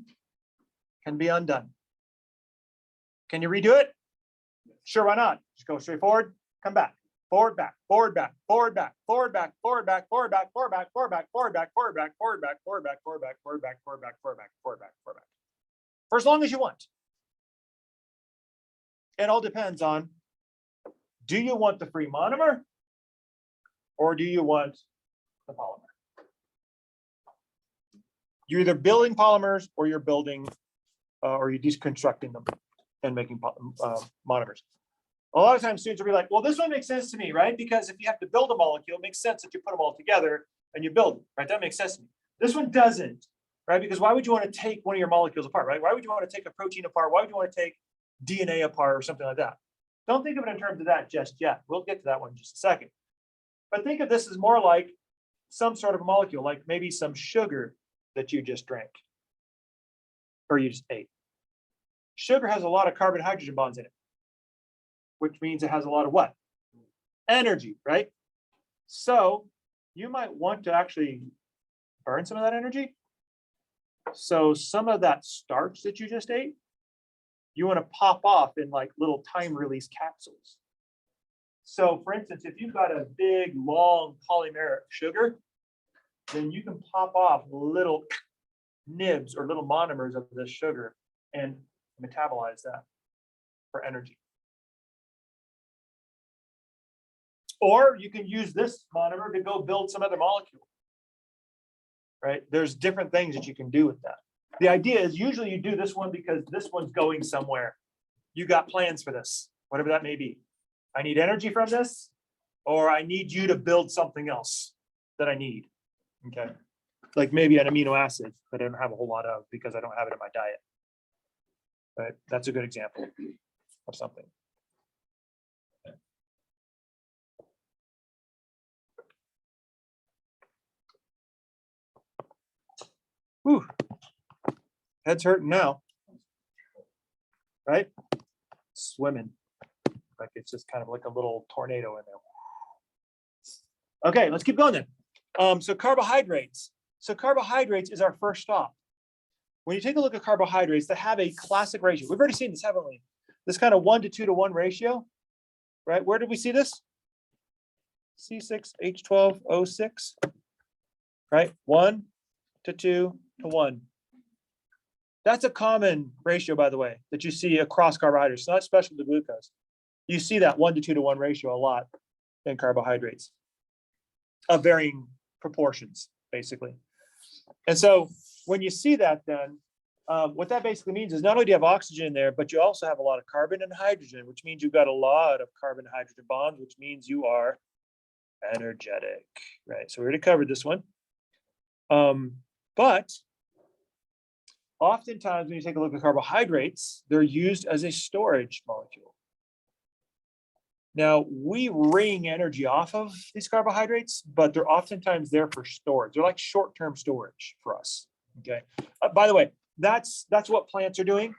can be undone. Can you redo it? Sure, why not? Just go straight forward, come back. Forward, back, forward, back, forward, back, forward, back, forward, back, forward, back, forward, back, forward, back, forward, back, forward, back, forward, back, forward, back, forward, back, forward, back, forward, back, forward, back, forward, back, forward, back. For as long as you want. It all depends on, do you want the free monomer or do you want the polymer? You're either building polymers or you're building, or you're deconstructing them and making monomers. A lot of times students will be like, well, this one makes sense to me, right? Because if you have to build a molecule, it makes sense that you put them all together and you build them, right? That makes sense to me. This one doesn't, right? Because why would you want to take one of your molecules apart, right? Why would you want to take a protein apart? Why would you want to take DNA apart or something like that? Don't think of it in terms of that just yet. We'll get to that one in just a second. But think of this as more like some sort of a molecule, like maybe some sugar that you just drank or you just ate. Sugar has a lot of carbon hydrogen bonds in it, which means it has a lot of what? Energy, right? So you might want to actually burn some of that energy. So some of that starch that you just ate, you want to pop off in like little time release capsules. So for instance, if you've got a big, long polymeric sugar, then you can pop off little nibs or little monomers of this sugar and metabolize that for energy. Or you can use this monomer to go build some other molecule, right? There's different things that you can do with that. The idea is usually you do this one because this one's going somewhere. You got plans for this, whatever that may be. I need energy from this, or I need you to build something else that I need, okay? Like maybe an amino acid that I don't have a whole lot of because I don't have it in my diet. Right? That's a good example of something. Whew. Head's hurting now. Right? Swimming. Like it's just kind of like a little tornado in there. Okay, let's keep going then. So carbohydrates. So carbohydrates is our first stop. When you take a look at carbohydrates, they have a classic ratio. We've already seen this, haven't we? This kind of 1 to 2 to 1 ratio, right? Where did we see this? C6H12O6, right? 1 to 2 to 1. That's a common ratio, by the way, that you see across carbohydrates. It's not special to glucose. You see that 1 to 2 to 1 ratio a lot in carbohydrates of varying proportions, basically. And so when you see that, then what that basically means is not only do you have oxygen in there, but you also have a lot of carbon and hydrogen, which means you've got a lot of carbon hydrogen bonds, which means you are energetic, right? So we already covered this one. But oftentimes when you take a look at carbohydrates, they're used as a storage molecule. Now, we wring energy off of these carbohydrates, but they're oftentimes there for storage. They're like short-term storage for us, okay? By the way, that's what plants are doing.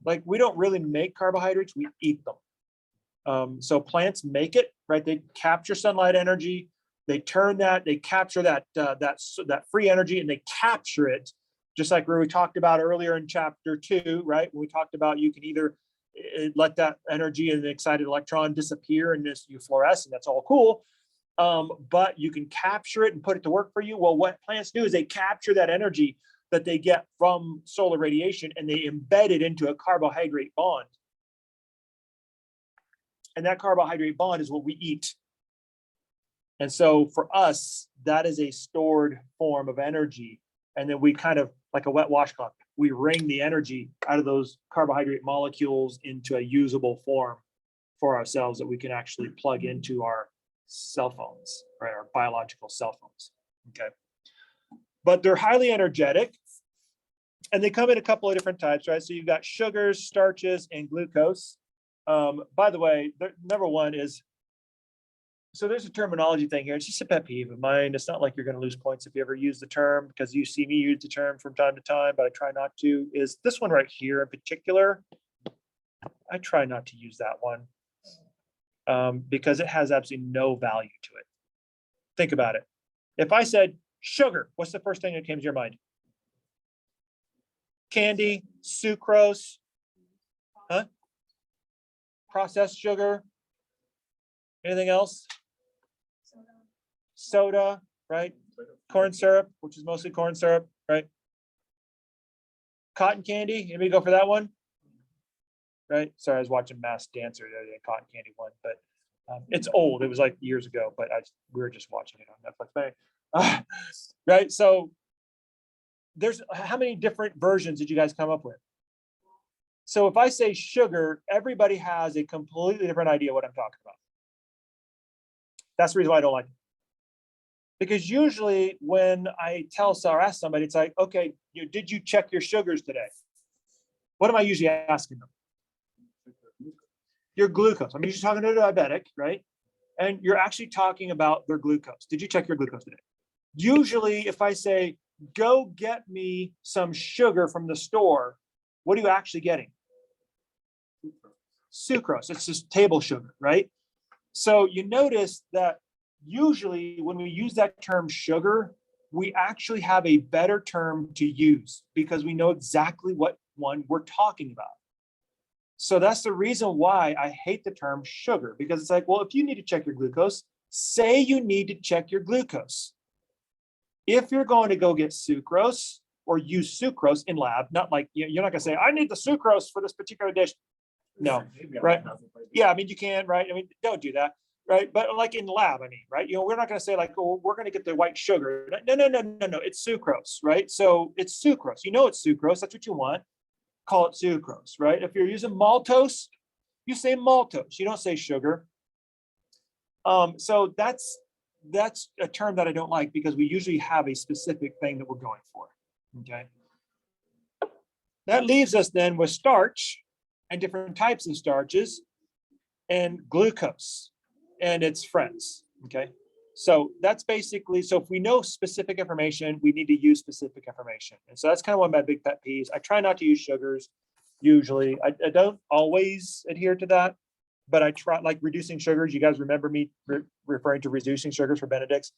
Like, we don't really make carbohydrates, we eat them. So plants make it, right? They capture sunlight energy, they turn that, they capture that free energy, and they capture it, just like we talked about earlier in chapter 2, right? When we talked about you can either let that energy and the excited electron disappear and just you fluoresce, and that's all cool. But you can capture it and put it to work for you. Well, what plants do is they capture that energy that they get from solar radiation and they embed it into a carbohydrate bond. And that carbohydrate bond is what we eat. And so for us, that is a stored form of energy. And then we kind of, like a wet washcloth, we wring the energy out of those carbohydrate molecules into a usable form for ourselves that we can actually plug into our cell phones, right? Our biological cell phones, okay? But they're highly energetic and they come in a couple of different types, right? So you've got sugars, starches, and glucose. By the way, number one is, so there's a terminology thing here. It's just a pet peeve of mine. It's not like you're going to lose points if you ever use the term, because you see me use the term from time to time, but I try not to. Is this one right here in particular? I try not to use that one because it has absolutely no value to it. Think about it. If I said sugar, what's the first thing that came to your mind? Candy, sucrose, huh? Processed sugar. Anything else? Soda, right? Corn syrup, which is mostly corn syrup, right? Cotton candy, anybody go for that one? Right? Sorry, I was watching Masked Dancer, the cotton candy one, but it's old. It was like years ago, but we were just watching it on Netflix. Right? So there's how many different versions did you guys come up with? So if I say sugar, everybody has a completely different idea what I'm talking about. That's the reason why I don't like it. Because usually when I tell or ask somebody, it's like, okay, did you check your sugars today? What am I usually asking them? Your glucose. I'm usually talking to a diabetic, right? And you're actually talking about their glucose. Did you check your glucose today? Usually if I say, go get me some sugar from the store, what are you actually getting? Sucrose. It's just table sugar, right? So you notice that usually when we use that term sugar, we actually have a better term to use because we know exactly what one we're talking about. So that's the reason why I hate the term sugar, because it's like, well, if you need to check your glucose, say you need to check your glucose. If you're going to go get sucrose or use sucrose in lab, not like, you're not going to say, I need the sucrose for this particular dish. No, right? Yeah, I mean, you can, right? I mean, don't do that, right? But like in the lab, I mean, right? We're not going to say like, oh, we're going to get the white sugar. No, it's sucrose, right? So it's sucrose. You know it's sucrose. That's what you want. Call it sucrose, right? If you're using maltose, you say maltose. You don't say sugar. So that's a term that I don't like because we usually have a specific thing that we're going for, okay? That leaves us then with starch and different types of starches and glucose and its friends, okay? So that's basically, so if we know specific information, we need to use specific information. And so that's kind of one of my big pet peeves. I try not to use sugars usually. I don't always adhere to that, but I try, like reducing sugars. You guys remember me referring to reducing sugars for Benedict's?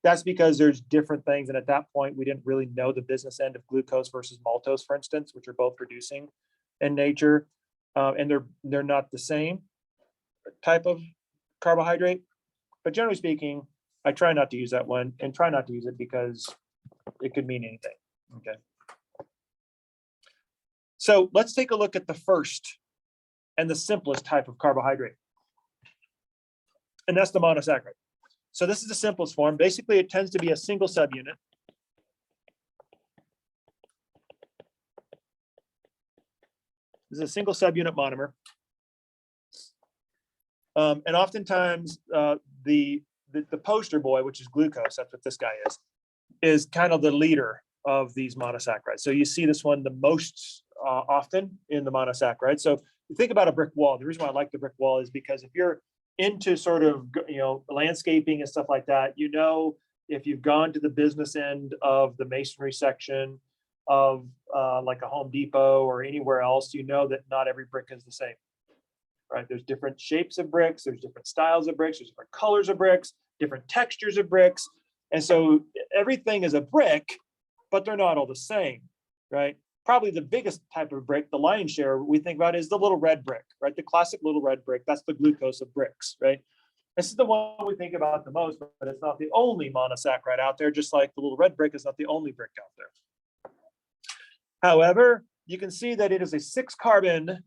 That's because there's different things. And at that point, we didn't really know the business end of glucose versus maltose, for instance, which are both reducing in nature. And they're not the same type of carbohydrate. But generally speaking, I try not to use that one and try not to use it because it could mean anything, okay? So let's take a look at the first and the simplest type of carbohydrate. And that's the monosaccharide. So this is the simplest form. Basically, it tends to be a single subunit. This is a single subunit monomer. And oftentimes the poster boy, which is glucose, that's what this guy is kind of the leader of these monosaccharides. So you see this one the most often in the monosaccharide. So you think about a brick wall. The reason why I like the brick wall is because if you're into sort of, landscaping and stuff like that, if you've gone to the business end of the masonry section of like a Home Depot or anywhere else, that not every brick is the same, right? There's different shapes of bricks, there's different styles of bricks, there's different colors of bricks, different textures of bricks. And so everything is a brick, but they're not all the same, right? Probably the biggest type of brick, the lion's share we think about, is the little red brick, right? The classic little red brick. That's the glucose of bricks, right? This is the one we think about the most, but it's not the only monosaccharide out there, just like the little red brick is not the only brick out there. However, you can see that it is a 6-carbon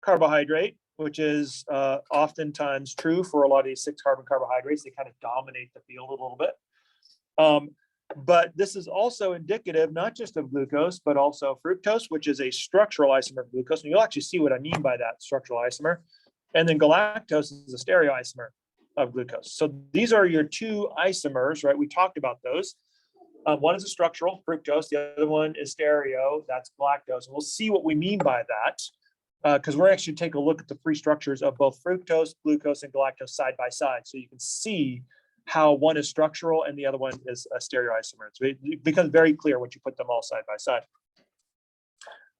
carbohydrate, which is oftentimes true for a lot of these 6-carbon carbohydrates. They kind of dominate the field a little bit. But this is also indicative not just of glucose, but also fructose, which is a structural isomer of glucose. And you'll actually see what I mean by that structural isomer. And then galactose is a stereoisomer of glucose. So these are your two isomers, right? We talked about those. One is a structural, fructose. The other one is stereo, that's galactose. And we'll see what we mean by that, because we're actually take a look at the free structures of both fructose, glucose, and galactose side by side. So you can see how one is structural and the other one is a stereoisomer. So it becomes very clear once you put them all side by side.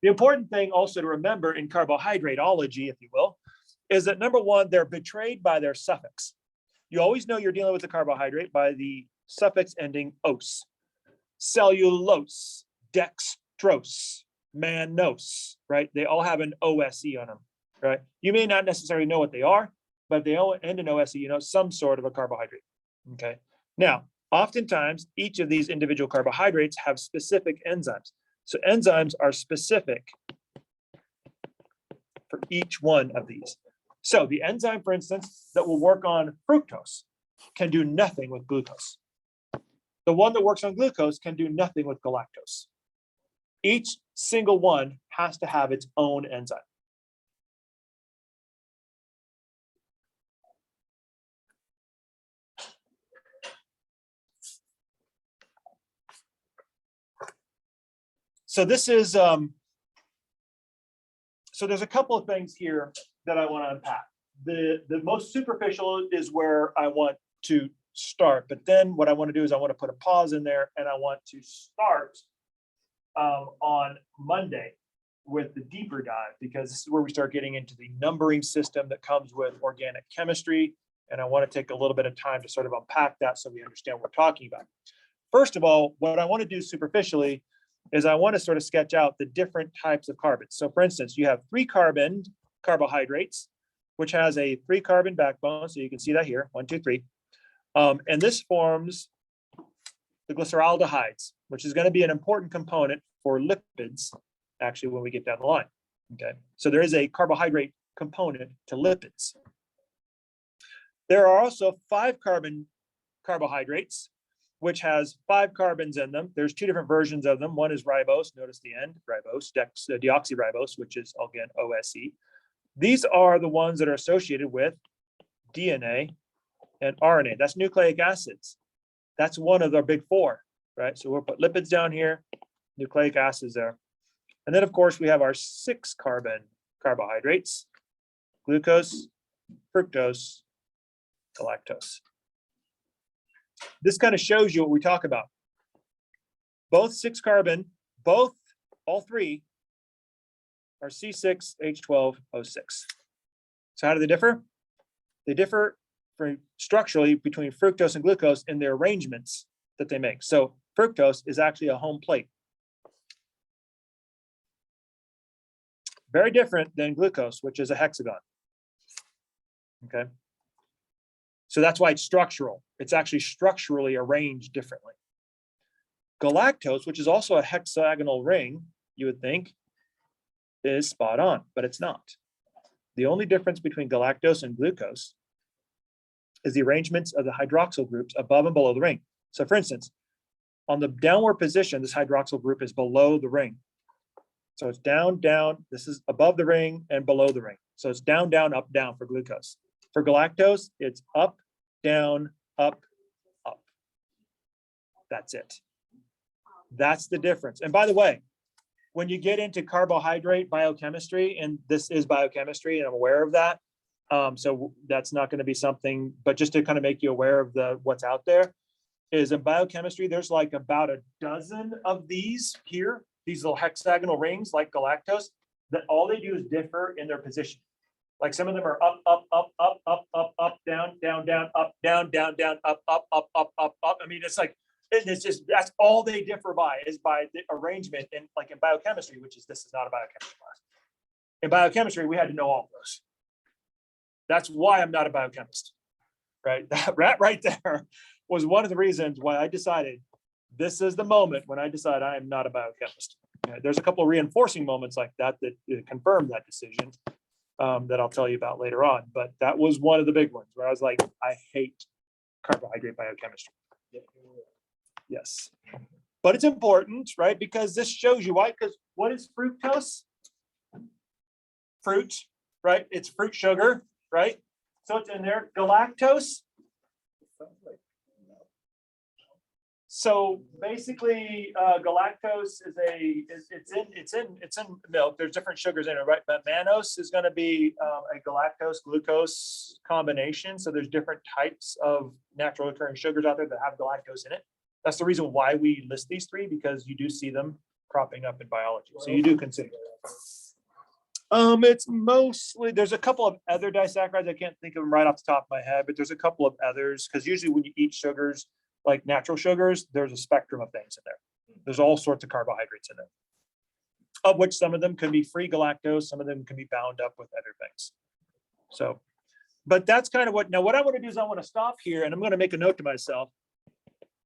The important thing also to remember in carbohydrateology, if you will, is that number one, they're betrayed by their suffix. You always know you're dealing with a carbohydrate by the suffix ending "-ose. Cellulose, dextrose, mannose, right? They all have an OSE on them, right? You may not necessarily know what they are, but if they all end in OSE, some sort of a carbohydrate. Okay. Now, oftentimes, each of these individual carbohydrates have specific enzymes. So enzymes are specific for each one of these. So the enzyme, for instance, that will work on fructose can do nothing with glucose. The one that works on glucose can do nothing with galactose. Each single one has to have its own enzyme. So this is, so there's a couple of things here that I want to unpack. The most superficial is where I want to start, but then what I want to do is I want to put a pause in there, and I want to start on Monday with the deeper dive, because this is where we start getting into the numbering system that comes with organic chemistry. And I want to take a little bit of time to sort of unpack that so we understand what we're talking about. First of all, what I want to do superficially is I want to sort of sketch out the different types of carbons. So for instance, you have 3-carbon carbohydrates, which has a 3-carbon backbone. So you can see that here, 1, 2, 3. And this forms the glyceraldehydes, which is going to be an important component for lipids, actually, when we get down the line. Okay, so there is a carbohydrate component to lipids. There are also 5-carbon carbohydrates, which has 5 carbons in them. There's 2 different versions of them. One is ribose, notice the end, ribose, deoxyribose, which is again OSE. These are the ones that are associated with DNA and RNA. That's nucleic acids. That's one of the big 4, right? So we'll put lipids down here, nucleic acids there. And then of course we have our 6-carbon carbohydrates, glucose, fructose, galactose. This kind of shows you what we talk about. Both 6-carbon, all 3 are C6H12O6. So how do they differ? They differ structurally between fructose and glucose in their arrangements that they make. So fructose is actually a home plate. Very different than glucose, which is a hexagon. Okay. So that's why it's structural. It's actually structurally arranged differently. Galactose, which is also a hexagonal ring, you would think, is spot on, but it's not. The only difference between galactose and glucose is the arrangements of the hydroxyl groups above and below the ring. So for instance, on the downward position, this hydroxyl group is below the ring. So it's down, down. This is above the ring and below the ring. So it's down, down, up, down for glucose. For galactose, it's up, down, up, up. That's it. That's the difference. And by the way, when you get into carbohydrate biochemistry, and this is biochemistry, and I'm aware of that, So that's not going to be something, but just to kind of make you aware of what's out there is in biochemistry, there's like about a dozen of these here, these little hexagonal rings like galactose, that all they do is differ in their position. Like some of them are up, up, up, up, up, up, up, down, down, down, up, down, down, down, up, up, up, up, up, up. I mean, it's like, it's just, that's all they differ by is by the arrangement in like in biochemistry, which is, this is not a biochemistry class. In biochemistry, we had to know all of those. That's why I'm not a biochemist, right? That right there was one of the reasons why I decided this is the moment when I decide I am not a biochemist. There's a couple of reinforcing moments like that confirmed that decision that I'll tell you about later on. But that was one of the big ones where I was like, I hate carbohydrate biochemistry. Yes, but it's important, right? Because this shows you why. Because what is fructose? Fruit, right? It's fruit sugar, right? So it's in there. Galactose. So basically, galactose is it's in milk. There's different sugars in it, right? But mannose is going to be a galactose glucose combination. So there's different types of natural occurring sugars out there that have galactose in it. That's the reason why we list these three, because you do see them cropping up in biology. So you do consider it. It's mostly, there's a couple of other disaccharides. I can't think of them right off the top of my head, but there's a couple of others, because usually when you eat sugars, like natural sugars, there's a spectrum of things in there. There's all sorts of carbohydrates in there, of which some of them can be free galactose, some of them can be bound up with other things. So, but that's kind of what I want to do is I want to stop here and I'm going to make a note to myself,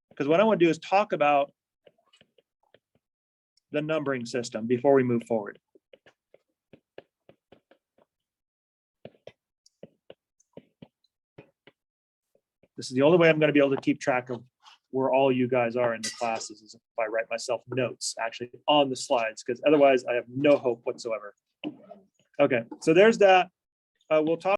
because what I want to do is talk about the numbering system before we move forward. This is the only way I'm going to be able to keep track of where all you guys are in the classes, is if I write myself notes actually on the slides, because otherwise I have no hope whatsoever. Okay, so there's that. We'll talk